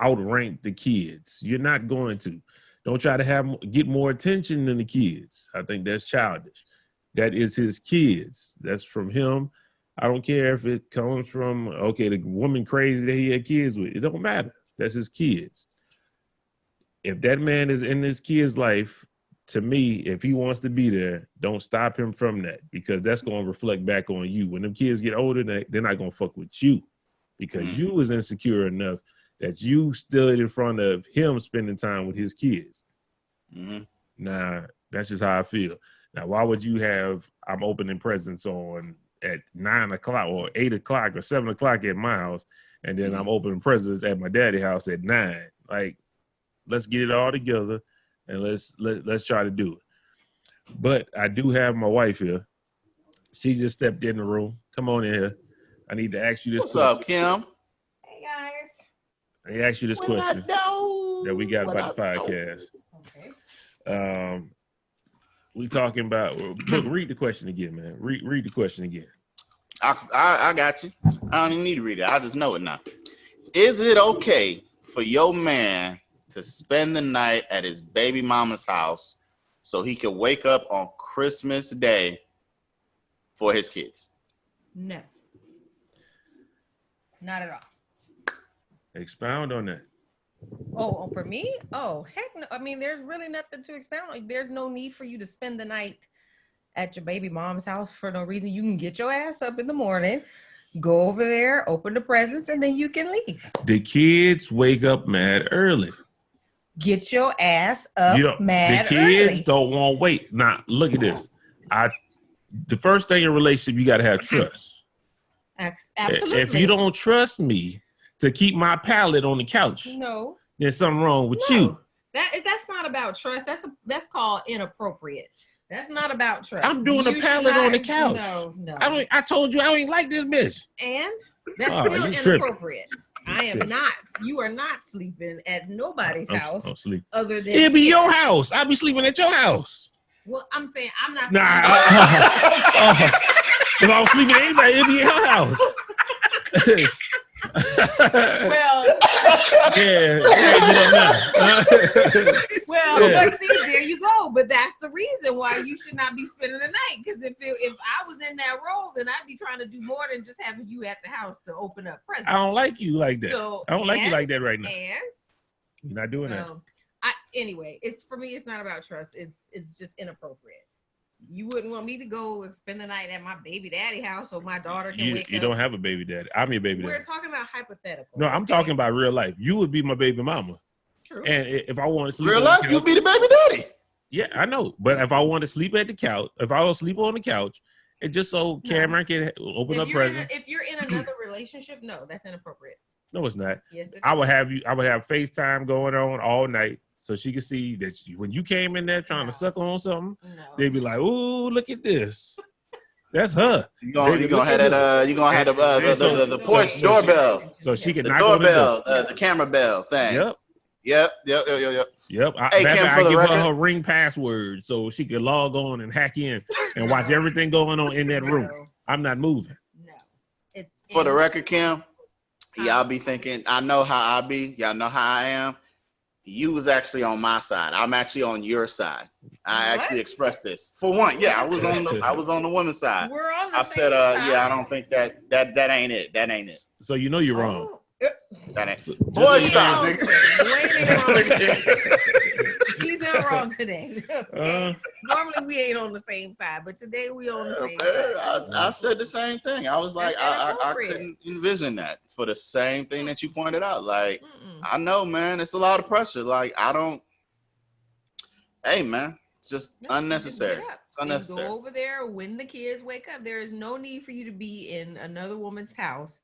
outrank the kids. You're not going to. Don't try to get more attention than the kids. I think that's childish. That is his kids. That's from him. I don't care if it comes from, okay, the woman crazy that he had kids with. It don't matter. That's his kids. If that man is in his kid's life, to me, if he wants to be there, don't stop him from that, because that's going to reflect back on you. When them kids get older, they're not going to fuck with you, because you was insecure enough that you stood in front of him spending time with his kids. Nah, that's just how I feel. Now, why would you have, I'm opening presents on at 9 o'clock or 8 o'clock or 7 o'clock at my house, and then I'm opening presents at my daddy's house at 9? Like, let's get it all together and let's try to do it. But I do have my wife here. She just stepped in the room. Come on in here. I need to ask you this What's question. up, Kim? Hey guys. I need to ask you this question that we got about the podcast. Okay. We talking about, look, read the question again, man. Read the question again. I got you. I don't even need to read it. I just know it now. Is it okay for your man to spend the night at his baby mama's house so he can wake up on Christmas Day for his kids? No. Not at all. Expound on that. Oh, for me? Oh, heck no. I mean, there's really nothing to expound on. There's no need for you to spend the night at your baby mom's house for no reason. You can get your ass up in the morning, go over there, open the presents, and then you can leave. The kids wake up mad early. Get your ass up mad The kids early. don't want to wait. Now, look at this. The first thing in a relationship, you got to have trust. Absolutely. If you don't trust me to keep my pallet on the couch, no, there's something wrong with you. That's not about trust. That's called inappropriate. That's not about trust. I'm doing a pallet on the couch. No. I told you I ain't like this bitch. And that's still inappropriate. I am not. You are not sleeping at nobody's house. I'm sleeping. Other than It'll be your house. I'll be sleeping at your house. Well, I'm saying I'm not. If I was sleeping at anybody, it'd be your house. Well, but see, there you go. But that's the reason why you should not be spending the night. Because if I was in that role, then I'd be trying to do more than just having you at the house to open up presents. I don't like you like that. So, I don't like you like that right now. And you're not doing that. Anyway, for me, it's not about trust. It's just inappropriate. You wouldn't want me to go and spend the night at my baby daddy house so my daughter can wake up. You don't have a baby daddy. I'm your baby daddy. We're talking about hypothetical. No, I'm talking about real life. You would be my baby mama. True. And if I want to sleep Real on life, the couch, you be the baby daddy. Yeah, I know. But if I want to sleep at the couch, if I will sleep on the couch, and just so Cameron can open up presents. If you're in another relationship, no, that's inappropriate. No, it's not. Yes, it I would have FaceTime going on all night. So she could see that when you came in there trying to suck on something, they'd be like, "Ooh, look at this. That's her." You gonna have that? You gonna have the porch doorbell. So she could the knock on the doorbell, door. the camera bell thing. Yep. Hey, Kim, I for the give record, her ring password so she could log on and hack in and watch everything going on in that room. I'm not moving. No. For the record, Kim, y'all be thinking, I know how I be. Y'all know how I am. You was actually on my side. I'm actually on your side. I actually expressed this. For one, I was on the women's side. We're on the I said, side. I don't think that ain't it. That ain't it. So you know you're wrong. That ain't. Boy, stop, nigga. He's not wrong today. Normally we ain't on the same side, but today we on the same side. I said the same thing. I was like, I couldn't envision that for the same thing that you pointed out. Like, I know, man, it's a lot of pressure. Like, hey, man, just unnecessary. It's unnecessary. go over there when the kids wake up. There is no need for you to be in another woman's house,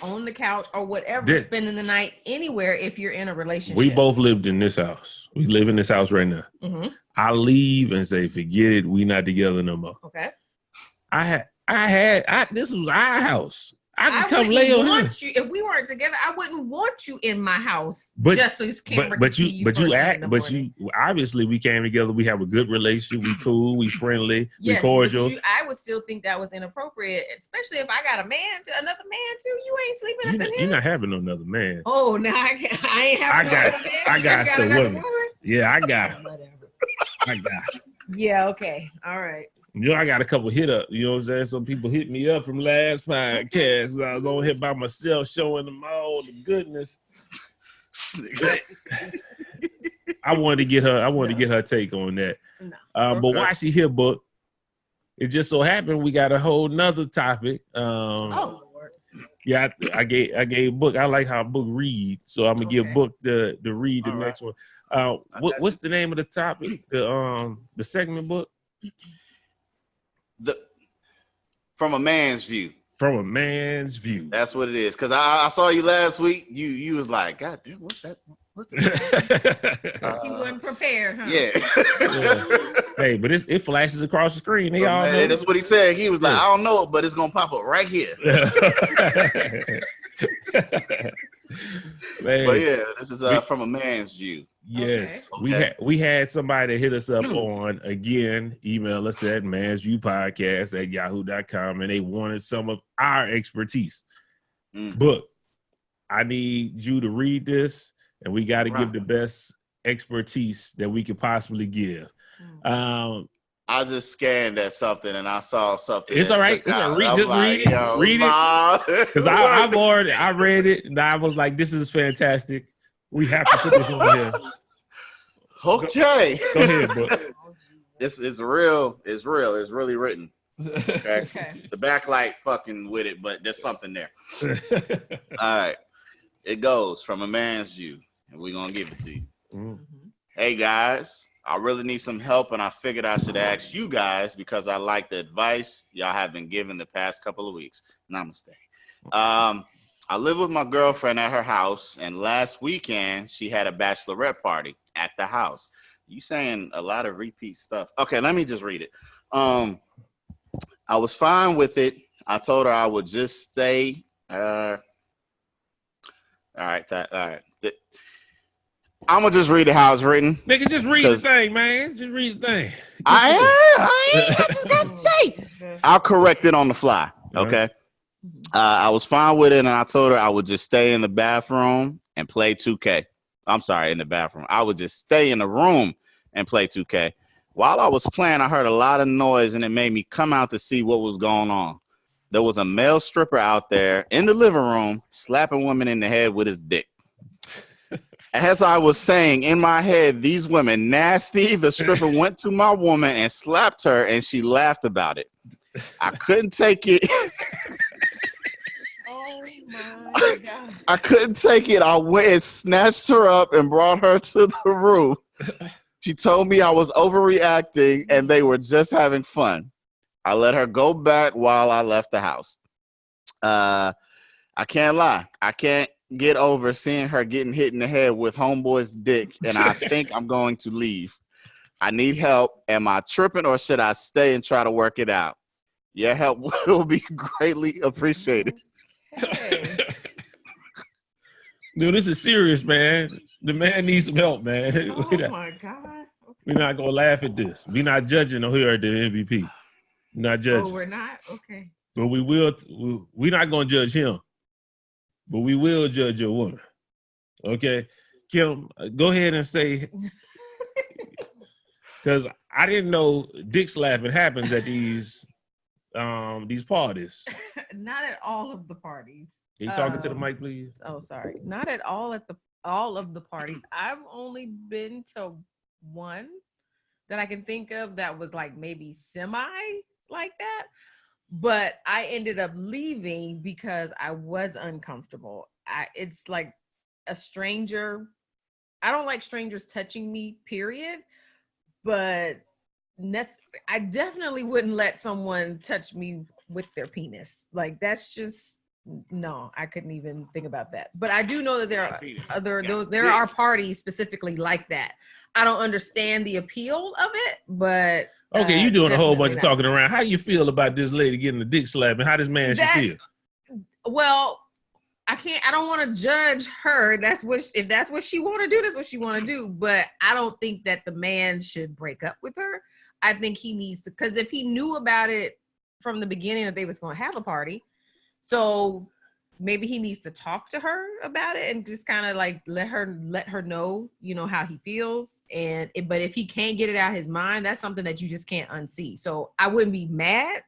on the couch or whatever, spending the night anywhere if you're in a relationship. We both lived in this house. We live in this house right now. Mm-hmm. I leave and say, forget it. We not together no more. Okay. This was our house. I can come lay on here. If we weren't together, I wouldn't want you in my house. But, just so you can't. Obviously we came together. We have a good relationship. We cool. We friendly. Yes, we cordial. I would still think that was inappropriate, especially if I got another man too. You ain't sleeping up in here. You're not having another man. Oh, no, I ain't having another man. I got the woman. Yeah, I got it. Whatever. I got it. Yeah. Okay. All right. You know, I got a couple hit up. You know what I'm saying? Some people hit me up from last podcast. I was on here by myself, showing them all the goodness. I wanted to get her take on that. No. But while she here, book, it just so happened we got a whole nother topic. Yeah, I gave Book. I like how Book read, so I'm gonna give Book the read the all next one. What's the name of the topic? The segment, Book. From a man's view. From a man's view. That's what it is. Cause I saw you last week. You was like, God damn, what's that? What's that? He wasn't prepared, huh? Yeah. Hey, but it flashes across the screen. They all know. That's what he said. He was like, I don't know it, but it's gonna pop up right here. But yeah, this is from a man's view. Yes, okay. we had somebody that hit us up on, again, email us at mansviewpodcast@yahoo.com, and they wanted some of our expertise. Book, I need you to read this, and we got to give the best expertise that we could possibly give. I just scanned at something and I saw something. It's all right. It's all right. Just read it. Read it. Because I read it and I was like, this is fantastic. We have to put this on here. Okay. Go ahead, bro. This is real. It's real. It's really written. Okay. The backlight fucking with it, but there's something there. All right. It goes from a man's view, and we're going to give it to you. Hey, guys. I really need some help, and I figured I should ask you guys because I like the advice y'all have been giving the past couple of weeks. Namaste. I live with my girlfriend at her house, and last weekend she had a bachelorette party at the house. You saying a lot of repeat stuff. Okay, let me just read it. I was fine with it. I told her I would just stay. All right. I'm gonna just read it how it's written. Nigga, just read the thing, man. Just read the thing. I'll correct it on the fly. Okay. I was fine with it, and I told her I would just stay in the bathroom and play 2K. I'm sorry, in the bathroom. I would just stay in the room and play 2K. While I was playing, I heard a lot of noise, and it made me come out to see what was going on. There was a male stripper out there in the living room slapping women in the head with his dick. As I was saying in my head, these women nasty. The stripper went to my woman and slapped her, and she laughed about it. I couldn't take it. Oh my God. I couldn't take it. I went and snatched her up and brought her to the room. She told me I was overreacting and they were just having fun. I let her go back while I left the house. I can't lie. I can't get over seeing her getting hit in the head with homeboy's dick, and I think I'm going to leave. I need help. Am I tripping, or should I stay and try to work it out? Your help will be greatly appreciated. Hey. Dude, this is serious, man. The man needs some help, man. Oh my God. Okay. We're not gonna laugh at this. We're not judging here at the MVP. We're not judging. Oh, we're not? Okay. But we will. We're not gonna judge him. But we will judge your woman. Okay, Kim, go ahead and say, because I didn't know dick slapping happens at these parties. Not at all of the parties. Are you talking to the mic, please? Oh, sorry. Not at all of the parties. I've only been to one that I can think of that was like maybe semi like that. But I ended up leaving because I was uncomfortable. It's like a stranger. I don't like strangers touching me, period. But I definitely wouldn't let someone touch me with their penis. Like that's just no, I couldn't even think about that. But I do know that there are there are parties specifically like that. I don't understand the appeal of it, but okay, you doing a whole bunch of not. talking around. How you feel about this lady getting a dick slap, and how this man should feel? Well, I don't want to judge her. If that's what she want to do, that's what she want to do. But I don't think that the man should break up with her. I think he needs to, because if he knew about it from the beginning that they was going to have a party, so maybe he needs to talk to her about it and just kind of like let her know, how he feels. But if he can't get it out of his mind, that's something that you just can't unsee. So I wouldn't be mad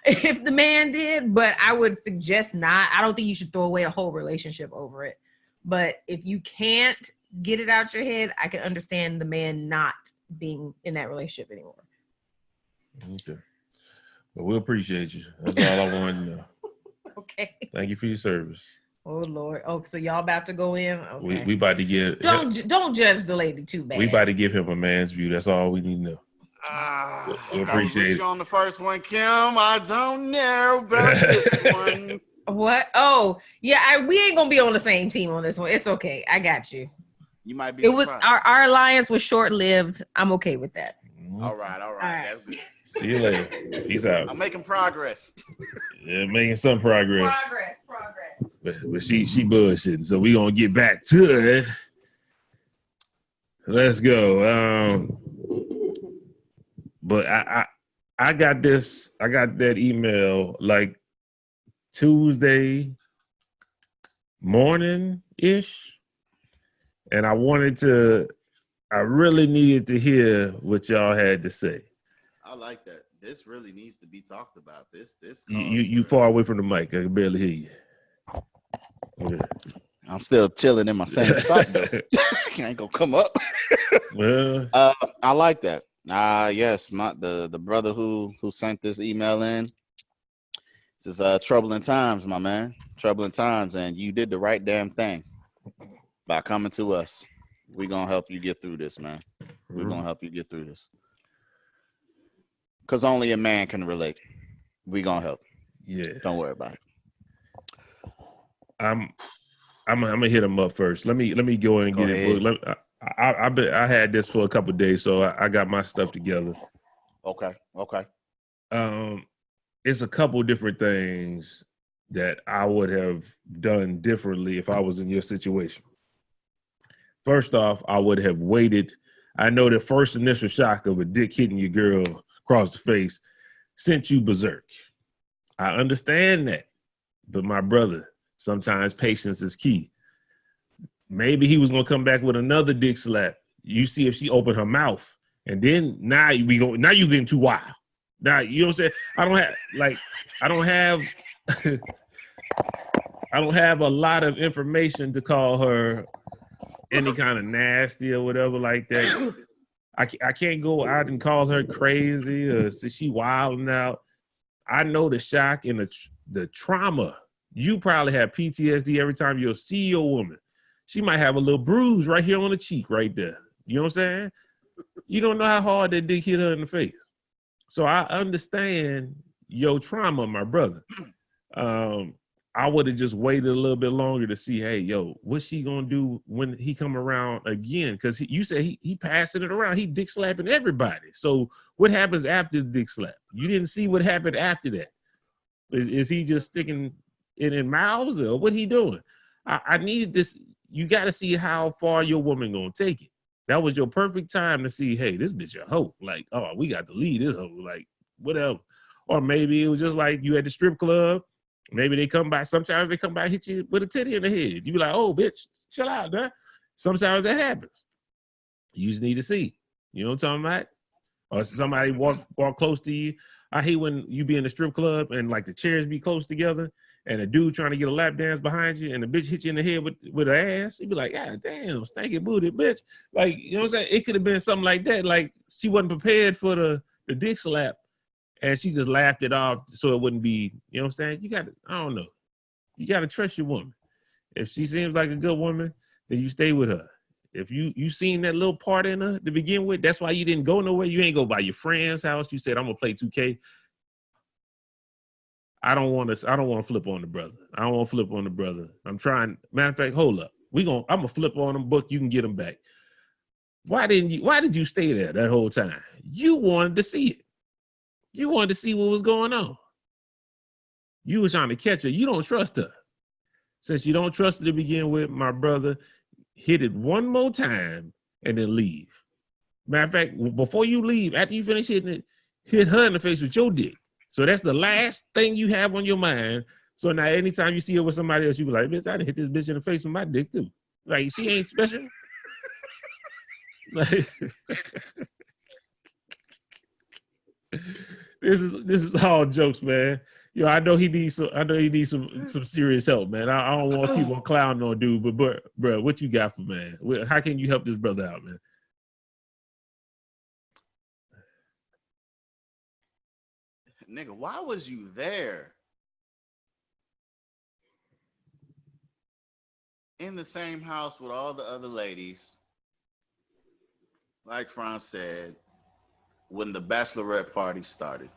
if the man did, but I would suggest not. I don't think you should throw away a whole relationship over it. But if you can't get it out your head, I can understand the man not being in that relationship anymore. Okay. Well, we appreciate you. That's all I wanted to know. Okay. Thank you for your service. Oh Lord. Oh, so y'all about to go in? Okay. We about to get. Don't judge the lady too bad. We about to give him a man's view. That's all we need to know. We appreciate it. On the first one, Kim. I don't know about this one. What? Oh, yeah. We ain't gonna be on the same team on this one. It's okay. I got you. You might be. It was our alliance was short lived. I'm okay with that. All right. That's good. See you later. Peace out. I'm making progress. Yeah, making some progress. But she bullshitting. So we gonna get back to it. Let's go. But I got this. I got that email like Tuesday morning ish, and I really needed to hear what y'all had to say. I like that. This really needs to be talked about. This. You far away from the mic. I can barely hear you. Okay. I'm still chilling in my same spot though. I ain't gonna come up. Well, I like that. Yes, the brother who sent this email in. This is troubling times, my man. Troubling times, and you did the right damn thing by coming to us. We're gonna help you get through this, man. We're gonna help you get through this. Because only a man can relate. We gonna help. Yeah. Don't worry about it. I'm gonna hit him up first. Let me go in and get it. I had this for a couple of days, so I got my stuff together. Okay. It's a couple different things that I would have done differently if I was in your situation. First off, I would have waited. I know the first initial shock of a dick hitting your girl across the face sent you berserk. I understand that. But my brother, sometimes patience is key. Maybe he was going to come back with another dick slap. You see if she opened her mouth. And then now you getting too wild. Now, you know what I'm saying? I don't have a lot of information to call her any kind of nasty or whatever like that. I can't go out and call her crazy or she wilding out. I know the shock and the trauma. You probably have PTSD every time you'll see your woman. She might have a little bruise right here on the cheek right there. You know what I'm saying? You don't know how hard that dick hit her in the face. So I understand your trauma, my brother. I would have just waited a little bit longer to see, hey, yo, what's she gonna do when he come around again? Because you said he passing it around. He dick slapping everybody. So what happens after the dick slap? You didn't see what happened after that. Is he just sticking it in mouths or what he doing? I needed this. You got to see how far your woman gonna take it. That was your perfect time to see, hey, this bitch a hoe. Like, oh, we got to leave this hoe. Like, whatever. Or maybe it was just like you at the strip club. Maybe they come by. Sometimes they come by, hit you with a titty in the head. You be like, oh, bitch, chill out, man. Sometimes that happens. You just need to see. You know what I'm talking about? Or somebody walk close to you. I hate when you be in the strip club and like the chairs be close together and a dude trying to get a lap dance behind you and the bitch hit you in the head with her ass. You be like, God damn, stanky booty bitch. Like, you know what I'm saying? It could have been something like that. Like she wasn't prepared for the dick slap. And she just laughed it off so it wouldn't be, you know what I'm saying? I don't know. You got to trust your woman. If she seems like a good woman, then you stay with her. If you seen that little part in her to begin with, that's why you didn't go nowhere. You ain't go by your friend's house. You said, I'm gonna play 2K. I don't want to flip on the brother. I don't want to flip on the brother. I'm trying. Matter of fact, hold up. I'm gonna flip on them, book. You can get them back. Why did you stay there that whole time? You wanted to see it. You wanted to see what was going on. You was trying to catch her. You don't trust her. Since you don't trust her to begin with, my brother, hit it one more time and then leave. Matter of fact, before you leave, after you finish hitting it, hit her in the face with your dick. So that's the last thing you have on your mind. So now anytime you see her with somebody else, you be like, bitch, I done hit this bitch in the face with my dick too. Like, she ain't special. Like, this is all jokes, man. Yo, I know he needs some serious help, man. I don't want to keep on clowning on dude, but bro, what you got for man? How can you help this brother out, man? Nigga, why was you there? In the same house with all the other ladies, like Franz said, when the bachelorette party started.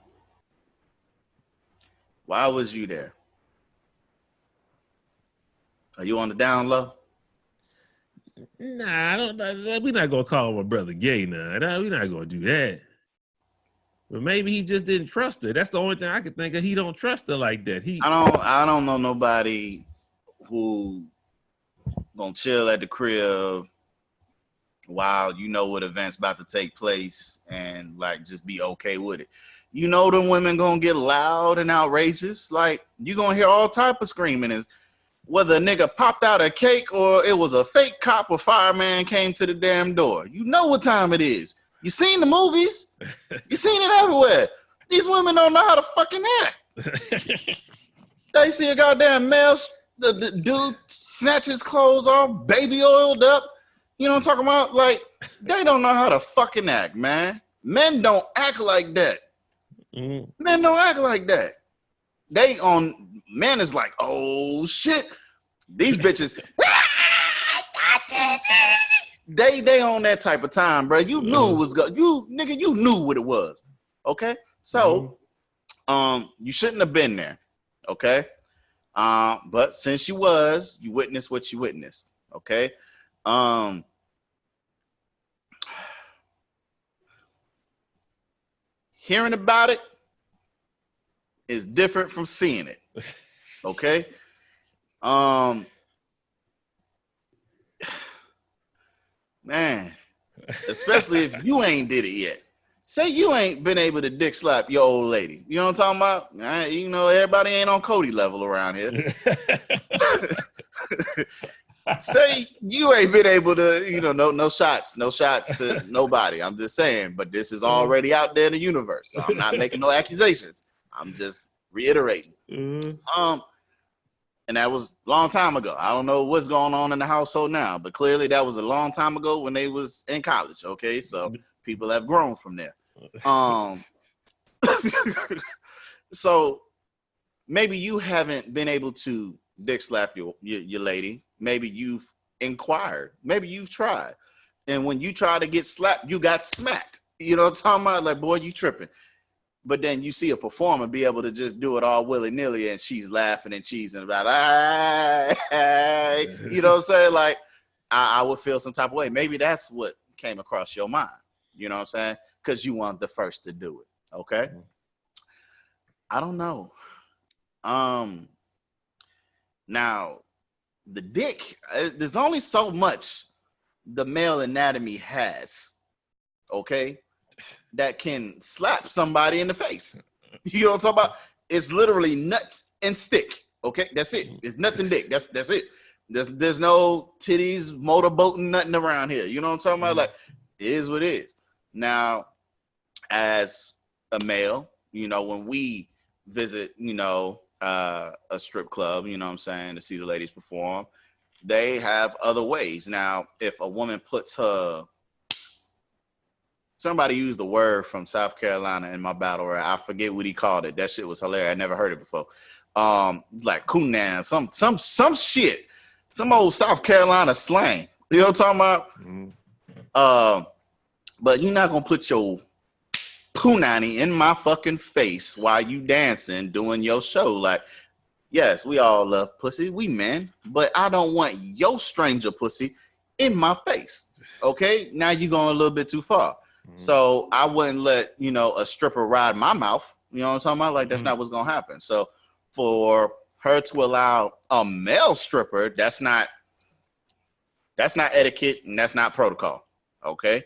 Why was you there? Are you on the down low? Nah, we're not gonna call my brother gay now. We're not gonna do that. But maybe he just didn't trust her. That's the only thing I could think of. He don't trust her like that. I don't know nobody who gonna chill at the crib while you know what event's about to take place and like just be okay with it. You know them women gonna get loud and outrageous. Like you gonna hear all type of screaming, is whether a nigga popped out a cake or it was a fake cop or fireman came to the damn door. You know what time it is. You seen the movies. You seen it everywhere. These women don't know how to fucking act. They see a goddamn male, the dude snatch his clothes off, baby oiled up. You know what I'm talking about? Like, they don't know how to fucking act, man. Men don't act like that. Mm-hmm. Men don't act like that. Men is like, oh shit. These bitches, they on that type of time, bro. You knew it was good. You knew what it was. Okay? So, you shouldn't have been there. Okay? But since you witnessed what you witnessed. Okay? Hearing about it is different from seeing it. Okay? Man, especially if you ain't did it yet. Say you ain't been able to dick slap your old lady. You know what I'm talking about? You know, everybody ain't on Cody level around here. Say you ain't been able to, you know, no shots to nobody. I'm just saying, but this is already out there in the universe. So I'm not making no accusations. I'm just reiterating. And that was a long time ago. I don't know what's going on in the household now, but clearly that was a long time ago when they was in college. Okay, so people have grown from there. So maybe you haven't been able to dick slap your lady. Maybe you've inquired. Maybe you've tried. And when you try to get slapped, you got smacked. You know what I'm talking about? Like, boy, you tripping. But then you see a performer be able to just do it all willy-nilly and she's laughing and cheesing about, you know what I'm saying? Like, I would feel some type of way. Maybe that's what came across your mind. You know what I'm saying? Because you weren't the first to do it. Okay? I don't know. Now, the dick, there's only so much the male anatomy has, okay, that can slap somebody in the face. You know what I'm talking about? It's literally nuts and stick, okay? That's it. It's nuts and dick. That's it. There's no titties, motorboating, nothing around here. You know what I'm talking about? Like, it is what it is. Now, as a male, you know, when we visit, you know, a strip club, you know what I'm saying, to see the ladies perform, they have other ways. Now, if a woman puts her, somebody used the word from South Carolina in my battle rap. I forget what he called it. That shit was hilarious. I never heard it before. Like Kunan, some shit, some old South Carolina slang. You know what I'm talking about? Mhm. But you're not gonna put your punani in my fucking face while you dancing doing your show. Like, yes, we all love pussy, we men, but I don't want your stranger pussy in my face. Okay, now you're going a little bit too far. So I wouldn't let a stripper ride my mouth. You know what I'm talking about? Like that's not what's gonna happen. So for her to allow a male stripper, that's not etiquette and that's not protocol. Okay.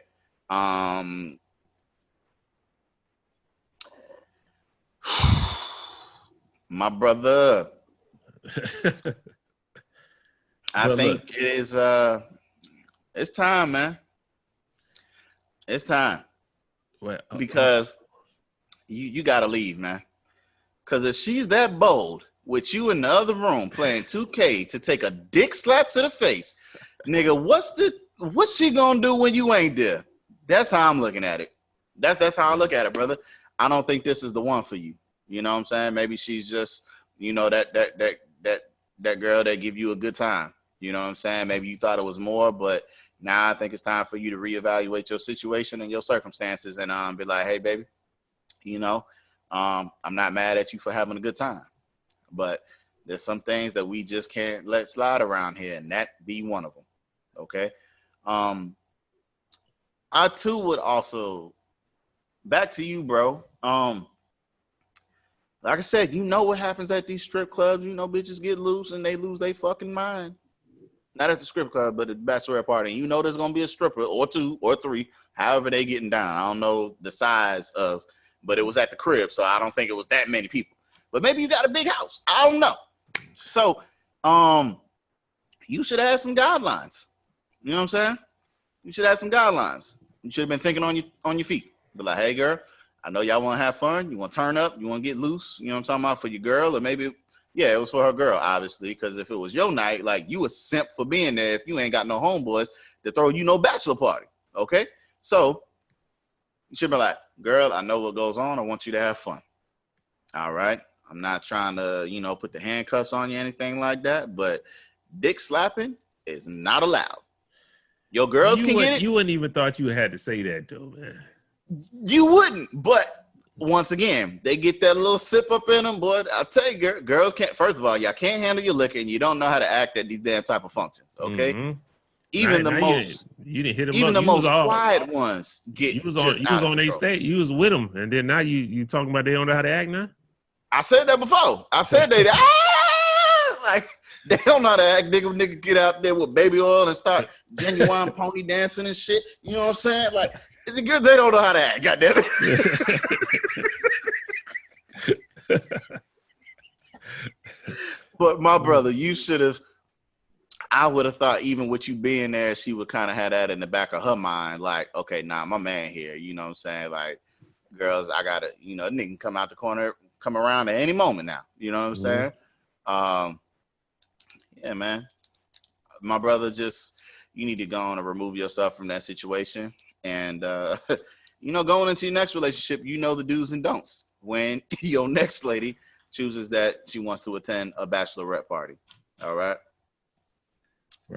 My brother, I But think look, it is it's time, man. It's time well, because you gotta leave, man. Because if she's that bold with you in the other room playing 2K to take a dick slap to the face, nigga, what's she gonna do when you ain't there? That's how I'm looking at it. That's how I look at it, brother. I don't think this is the one for you. You know what I'm saying? Maybe she's just, that girl that give you a good time. You know what I'm saying? Maybe you thought it was more, but now I think it's time for you to reevaluate your situation and your circumstances and be like, hey, baby, I'm not mad at you for having a good time, but there's some things that we just can't let slide around here, and that be one of them. Okay. I too would also back to you, bro. Like I said, you know what happens at these strip clubs. Bitches get loose and they lose their fucking mind. Not at the strip club, but at the bachelorette party. And there's gonna be a stripper or two or three, however they getting down. I don't know the size of, but it was at the crib, so I don't think it was that many people. But maybe you got a big house. I don't know. So, you should have some guidelines. You know what I'm saying? You should have some guidelines. You should have been thinking on your feet. Be like, hey, girl, I know y'all want to have fun. You want to turn up. You want to get loose. You know what I'm talking about, for your girl, or maybe, yeah, it was for her girl, obviously, because if it was your night, like, you a simp for being there if you ain't got no homeboys to throw no bachelor party. Okay, so you should be like, girl, I know what goes on. I want you to have fun. All right. I'm not trying to, put the handcuffs on you, anything like that, but dick slapping is not allowed. Your girls can get it. You wouldn't even thought you had to say that, though, man. You wouldn't, but once again, they get that little sip up in them, boy. I'll tell you, girls can't. First of all, y'all can't handle your liquor, and you don't know how to act at these damn type of functions. Okay, even the most you didn't hit them. Even the most quiet ones get. You was on their state. You was with them, and then now you talking about they don't know how to act now. I said that before. I said they like they don't know how to act. Nigga get out there with baby oil and start genuine pony dancing and shit. You know what I'm saying? Like. They don't know how to act, goddamn it. But my brother, you should have. I would have thought, even with you being there, she would kind of have that in the back of her mind, like, okay, nah, my man here. You know what I'm saying? Like, girls, I gotta, nigga can come out the corner, come around at any moment now. You know what I'm saying? Yeah, man. My brother, you need to go on and remove yourself from that situation. And, going into your next relationship, the do's and don'ts when your next lady chooses that she wants to attend a bachelorette party. All right.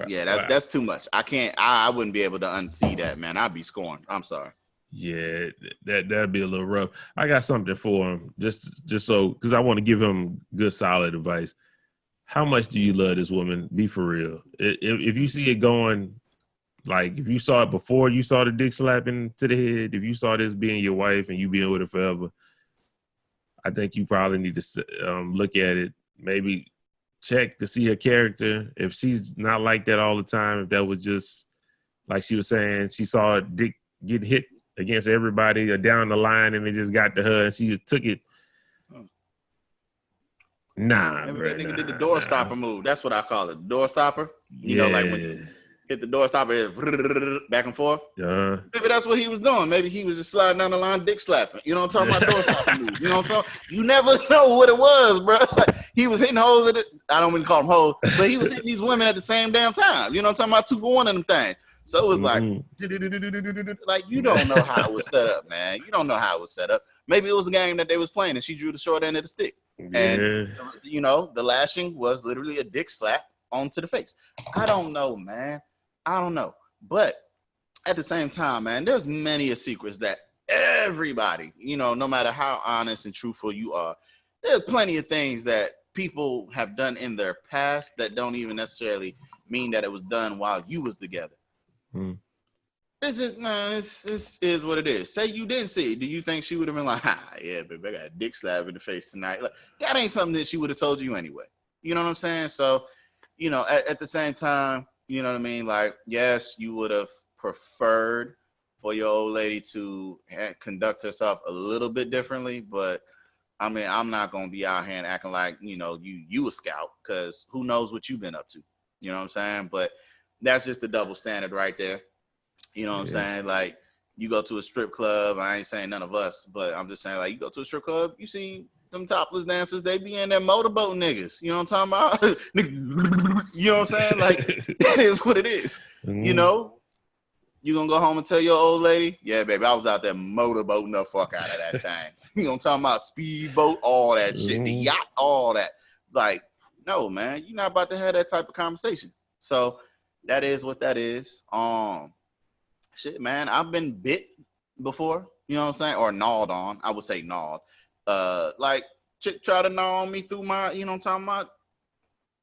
Yeah, that's too much. I wouldn't be able to unsee that, man. I'd be scorned. I'm sorry. Yeah, that'd be a little rough. I got something for him, just so, because I want to give him good, solid advice. How much do you love this woman? Be for real. If you see it going, like, if you saw it before you saw the dick slapping to the head, if you saw this being your wife and you being with her forever, I think you probably need to look at it, maybe check to see her character. If she's not like that all the time, if that was just, like she was saying, she saw a dick get hit against everybody or down the line and it just got to her and she just took it. Nah, maybe bro, that nigga did the door stopper move. That's what I call it. Door stopper. Like when you hit the door stopper, back and forth. Maybe that's what he was doing. Maybe he was just sliding down the line, dick slapping. You know what I'm talking about? Door stopper move. You know what I'm talking? You never know what it was, bro. Like, he was hitting holes at it. I don't mean to call them hoes, but he was hitting these women at the same damn time. You know what I'm talking about? 2 for 1 of them things. So it was like, like, you don't know how it was set up, man. You don't know how it was set up. Maybe it was a game that they was playing and she drew the short end of the stick. And, the lashing was literally a dick slap onto the face. I don't know, man. I don't know. But at the same time, man, there's many a secrets that everybody, no matter how honest and truthful you are, there's plenty of things that people have done in their past that don't even necessarily mean that it was done while you was together. It's just, man, it's is what it is. Say you didn't see it. Do you think she would have been like, yeah, baby, I got a dick slap in the face tonight? Like, that ain't something that she would have told you anyway. You know what I'm saying? So, at the same time, you know what I mean? Like, yes, you would have preferred for your old lady to conduct herself a little bit differently, but I mean, I'm not gonna be out here and acting like, you a scout, because who knows what you've been up to. You know what I'm saying? But that's just the double standard right there. You know what I'm saying? Like, you go to a strip club, I ain't saying none of us, but I'm just saying, like, you go to a strip club, you see them topless dancers, they be in their motorboat niggas. You know what I'm talking about? You know what I'm saying? Like, it is what it is. You know? You gonna go home and tell your old lady, yeah, baby, I was out there motorboating the fuck out of that time. You know what I'm talking about? Speedboat, all that shit, the yacht, all that. Like, no, man, you're not about to have that type of conversation. So that is what that is. Shit, man, I've been bit before, you know what I'm saying? Or gnawed on. I would say gnawed. Like, chick try to gnaw on me through my, you know what I'm talking about?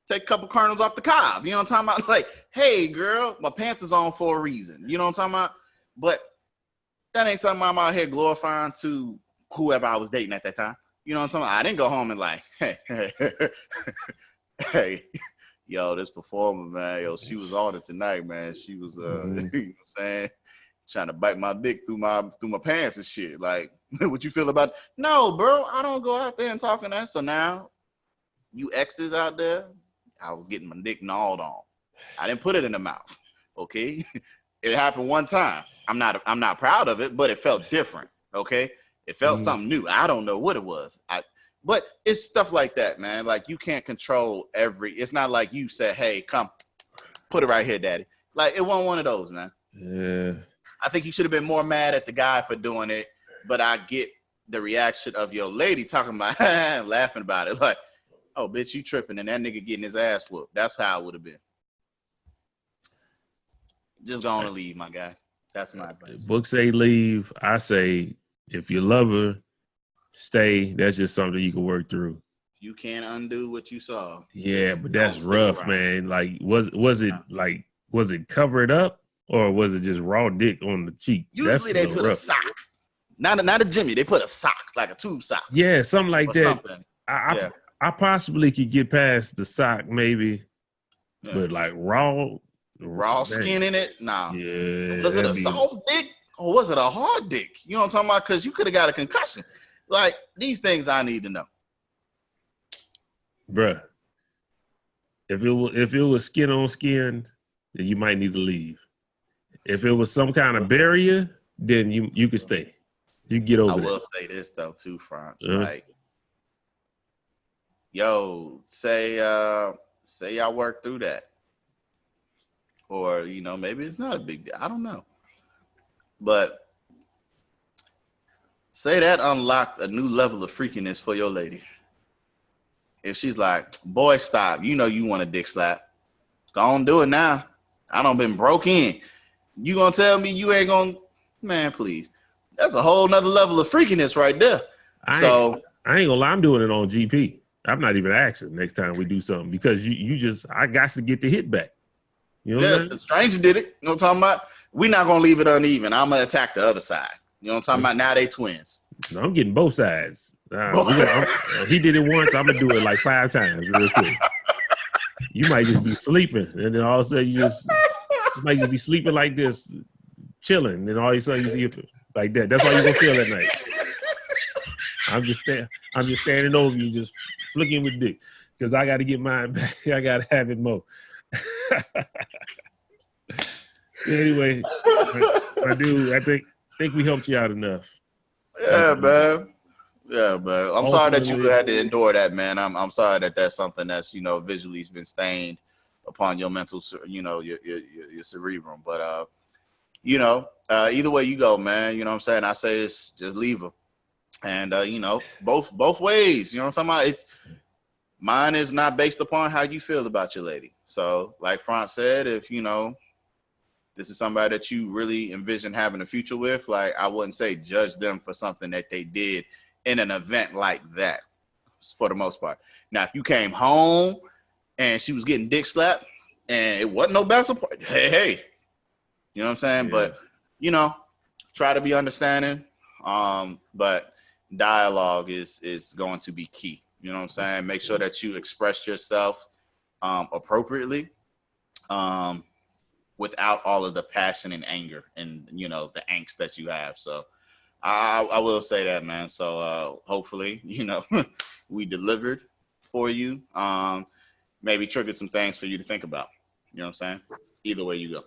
Take a couple kernels off the cob. You know what I'm talking about? Like, hey, girl, my pants is on for a reason. You know what I'm talking about? But that ain't something I'm out here glorifying to whoever I was dating at that time. You know what I'm talking about? I didn't go home and like, hey, yo, this performer, man, yo, she was on it tonight, man. She was, you know what I'm saying? Trying to bite my dick through my pants and shit. Like, what you feel about it? No, bro, I don't go out there and talking that. So now, you exes out there, I was getting my dick gnawed on. I didn't put it in the mouth. Okay, it happened one time. I'm not proud of it, but it felt different. Okay, it felt something new. I don't know what it was. But it's stuff like that, man. Like, you can't control it's not like you said, hey, come, put it right here, daddy. Like, it wasn't one of those, man. Yeah. I think you should have been more mad at the guy for doing it, but I get the reaction of your lady talking about, laughing about it. Like, oh, bitch, you tripping, and that nigga getting his ass whooped. That's how it would have been. Just gonna leave, my guy. That's my advice. Book say leave. I say, if you love her, stay. That's just something you can work through. You can't undo what you saw. Yeah, but that's rough, man. Like, was it covered up, or was it just raw dick on the cheek? Usually they put a sock. Not a Jimmy. They put a sock, like a tube sock. Yeah, something like that. Something. I possibly could get past the sock, maybe, but like raw skin in it, nah. Yeah. Was it a soft dick or was it a hard dick? You know what I'm talking about? Because you could have got a concussion. Like, these things I need to know, bruh. If it was skin on skin, then you might need to leave. If it was some kind of barrier, then you could stay. You can get over it. I will say this though, too, France. Like, yo, say y'all work through that, or maybe it's not a big deal. I don't know, but say that unlocked a new level of freakiness for your lady. If she's like, boy, stop, you want a dick slap, go on, do it now. I done been broke in. You gonna tell me you ain't gonna, man, please. That's a whole nother level of freakiness right there. I ain't gonna lie, I'm doing it on GP. I'm not even asking next time we do something, because I got to get the hit back. You know what I'm saying? The stranger did it. You know what I'm talking about? We're not gonna leave it uneven. I'm gonna attack the other side. You know what I'm talking about? Now they twins. No, I'm getting both sides. He did it once. I'm gonna do it like 5 times real quick. You might just be sleeping, and then all of a sudden you might just be sleeping like this, chilling, and all of a sudden you see it like that. That's all you're gonna feel at night. I'm just standing over you, just flicking with dick, because I got to get mine back. I got to have it more. Anyway, my dude, I think we helped you out enough. Yeah, man. Yeah, man. I'm sorry that you had to endure that, man. I'm sorry that that's something that's visually has been stained upon your mental, your cerebrum. But either way you go, man. You know what I'm saying? I say it's just leave her. And both ways. You know what I'm talking about? Mine is not based upon how you feel about your lady. So, like Franz said, if this is somebody that you really envision having a future with, like I wouldn't say judge them for something that they did in an event like that, for the most part. Now, if you came home and she was getting dick slapped and it wasn't no bad support, hey, you know what I'm saying? Yeah. But, you know, try to be understanding. But dialogue is going to be key. You know what I'm saying? Make sure that you express yourself appropriately, without all of the passion and anger and, you know, the angst that you have. So I will say that, man. So hopefully, you know, we delivered for you. Maybe triggered some things for you to think about. You know what I'm saying? Either way you go.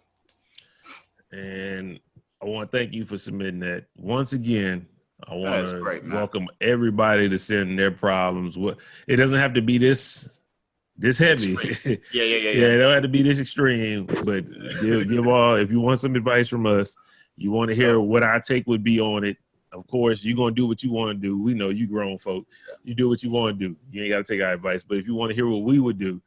And I want to thank you for submitting that. Once again, I want to welcome everybody to send their problems. It doesn't have to be this heavy. Yeah. It don't have to be this extreme, but give all, if you want some advice from us, you want to hear what our take would be on it. Of course, you're going to do what you want to do. We know you grown folk. You do what you want to do. You ain't got to take our advice. But if you want to hear what we would do,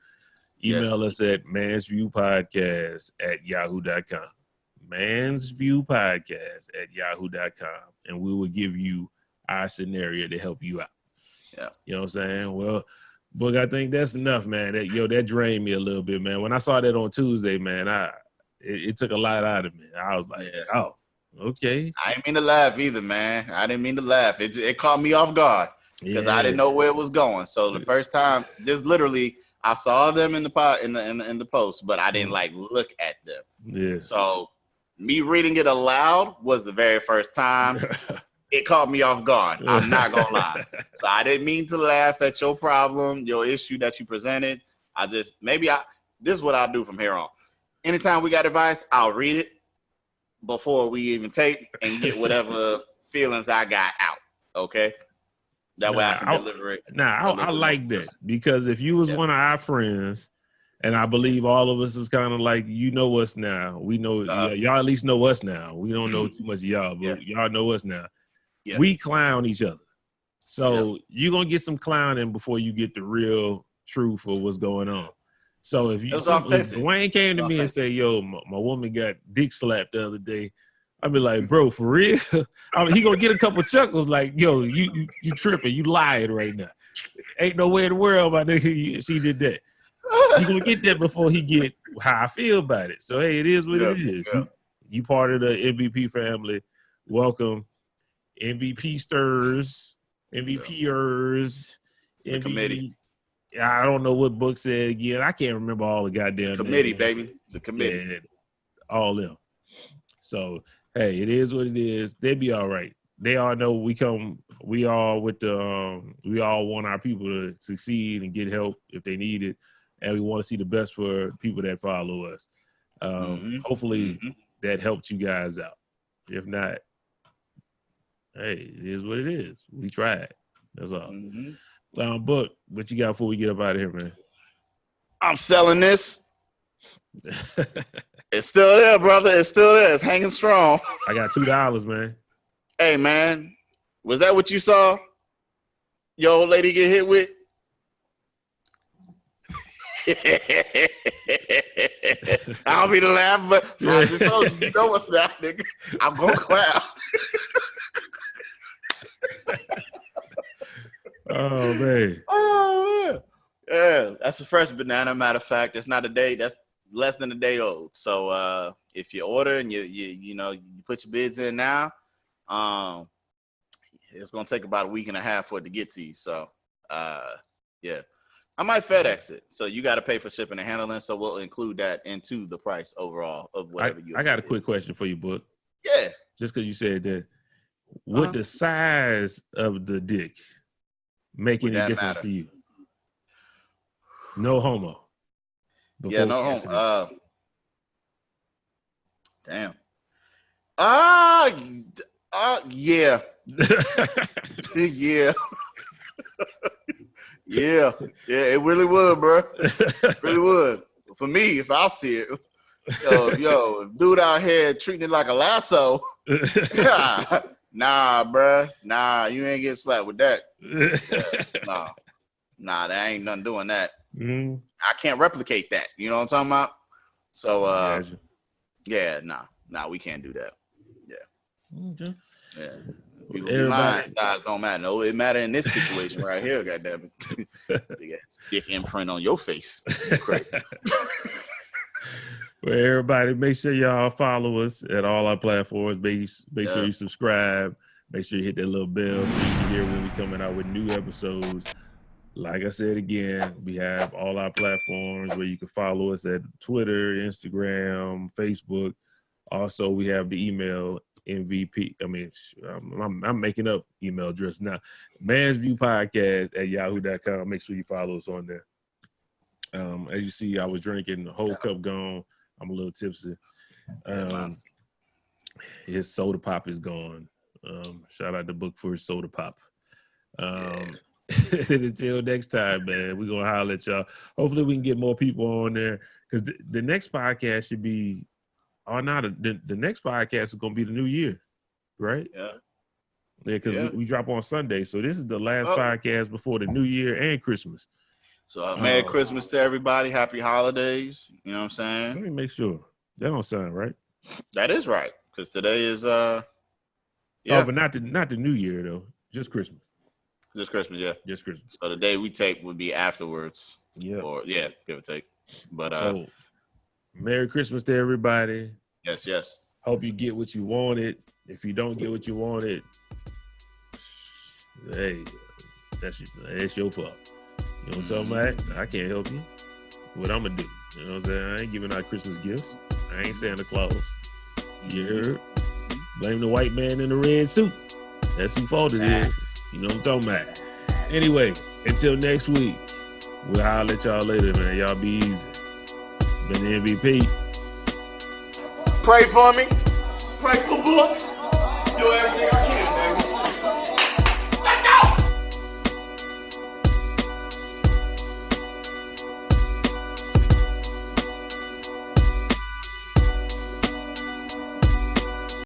email us at mansviewpodcast@yahoo.com. mansviewpodcast@yahoo.com. And we will give you our scenario to help you out. Yeah. You know what I'm saying? Well, Book, I think that's enough, man. That drained me a little bit, man. When I saw that on Tuesday, man, it took a lot out of me. I was like, oh, okay. I didn't mean to laugh either, man. I didn't mean to laugh. It caught me off guard because I didn't know where it was going. So the first time, just literally, I saw them in the post, but I didn't like look at them. Yeah. So me reading it aloud was the very first time. It caught me off guard. I'm not gonna lie. So I didn't mean to laugh at your problem, your issue that you presented. This is what I'll do from here on. Anytime we got advice, I'll read it before we even take and get whatever feelings I got out. Okay. That way I can deliver it. I like that, because if you was one of our friends, and I believe all of us is kind of like, you know us now. We know y'all at least know us now. We don't know too much of y'all, but y'all know us now. Yeah. We clown each other. So you're going to get some clowning before you get the real truth of what's going on. So if Dwayne came to me and said, yo, my woman got dick slapped the other day, I'd be like, bro, for real? I mean, he going to get a couple chuckles like, yo, you tripping. You lying right now. Ain't no way in the world, my nigga, she did that. You going to get that before he get how I feel about it. So, hey, it is what it is. You part of the MVP family. Welcome. MVP stirs, MVPers, the committee. I don't know what Book said again. I can't remember all the goddamn committee, names. baby. The committee. Yeah, all them. So, hey, it is what it is. They be all right. They all know we all want our people to succeed and get help if they need it. And we want to see the best for people that follow us. Hopefully that helped you guys out. If not, hey, it is what it is. We tried. That's all. Book, what you got before we get up out of here, man? I'm selling this. It's still there, brother. It's still there. It's hanging strong. I got $2, man. Hey, man. Was that what you saw your old lady get hit with? I don't mean to laugh, but I just told you know what's that, nigga. I'm going to clap. Oh, man. Oh, man. Yeah, that's a fresh banana. Matter of fact, it's not a day. That's less than a day old. So if you order and you put your bids in now, it's going to take about a week and a half for it to get to you. So, yeah. I might FedEx it. So you got to pay for shipping and handling. So we'll include that into the price overall of whatever you. I got a quick question for you, Book. Yeah. Just because you said that, would the size of the dick make any difference to you? No homo. Yeah, no homo. Damn. Yeah. Yeah. Yeah, it really would, bro. It really would. For me, if I see it, yo, dude out here treating it like a lasso. Nah, bro. Nah, you ain't getting slapped with that. Nah, there ain't nothing doing that. I can't replicate that. You know what I'm talking about? So, Yeah, nah, we can't do that. Okay. Yeah. People be Everybody- lying. Size don't matter. No, it matter in this situation right here, goddamn it. Big ass dick imprint on your face. You crazy. Well, everybody, make sure y'all follow us at all our platforms. Make sure you subscribe. Make sure you hit that little bell so you can hear when we coming out with new episodes. Like I said again, we have all our platforms where you can follow us at Twitter, Instagram, Facebook. Also, we have the email MVP. I mean, I'm making up email address now. Man's View Podcast at yahoo.com. Make sure you follow us on there. As you see, I was drinking, the whole cup gone. I'm a little tipsy. His soda pop is gone. Shout out to Book for his soda pop. Until next time, man, we're going to holler at y'all. Hopefully we can get more people on there because the next podcast should be, the next podcast is going to be the new year, right? Yeah. Yeah, because we drop on Sunday. So this is the last podcast before the new year and Christmas. So Merry Christmas to everybody. Happy holidays. You know what I'm saying? Let me make sure. That don't sound right. That is right. Because today is Oh, but not the new year though. Just Christmas. Just Christmas, yeah. Just Christmas. So the day we take would be afterwards. Yeah. Or give or take. But so, Merry Christmas to everybody. Yes. Hope you get what you wanted. If you don't get what you wanted, hey, that's your fault. You know what I'm talking about? I can't help you. What I'm gonna do? You know what I'm saying? I ain't giving out Christmas gifts. I ain't Santa Claus. You heard? Blame the white man in the red suit. That's whose fault it is. You know what I'm talking about? Anyway, until next week, we'll holler at y'all later, man. Y'all be easy. Been the MVP. Pray for me. Pray for Book. Do everything I can.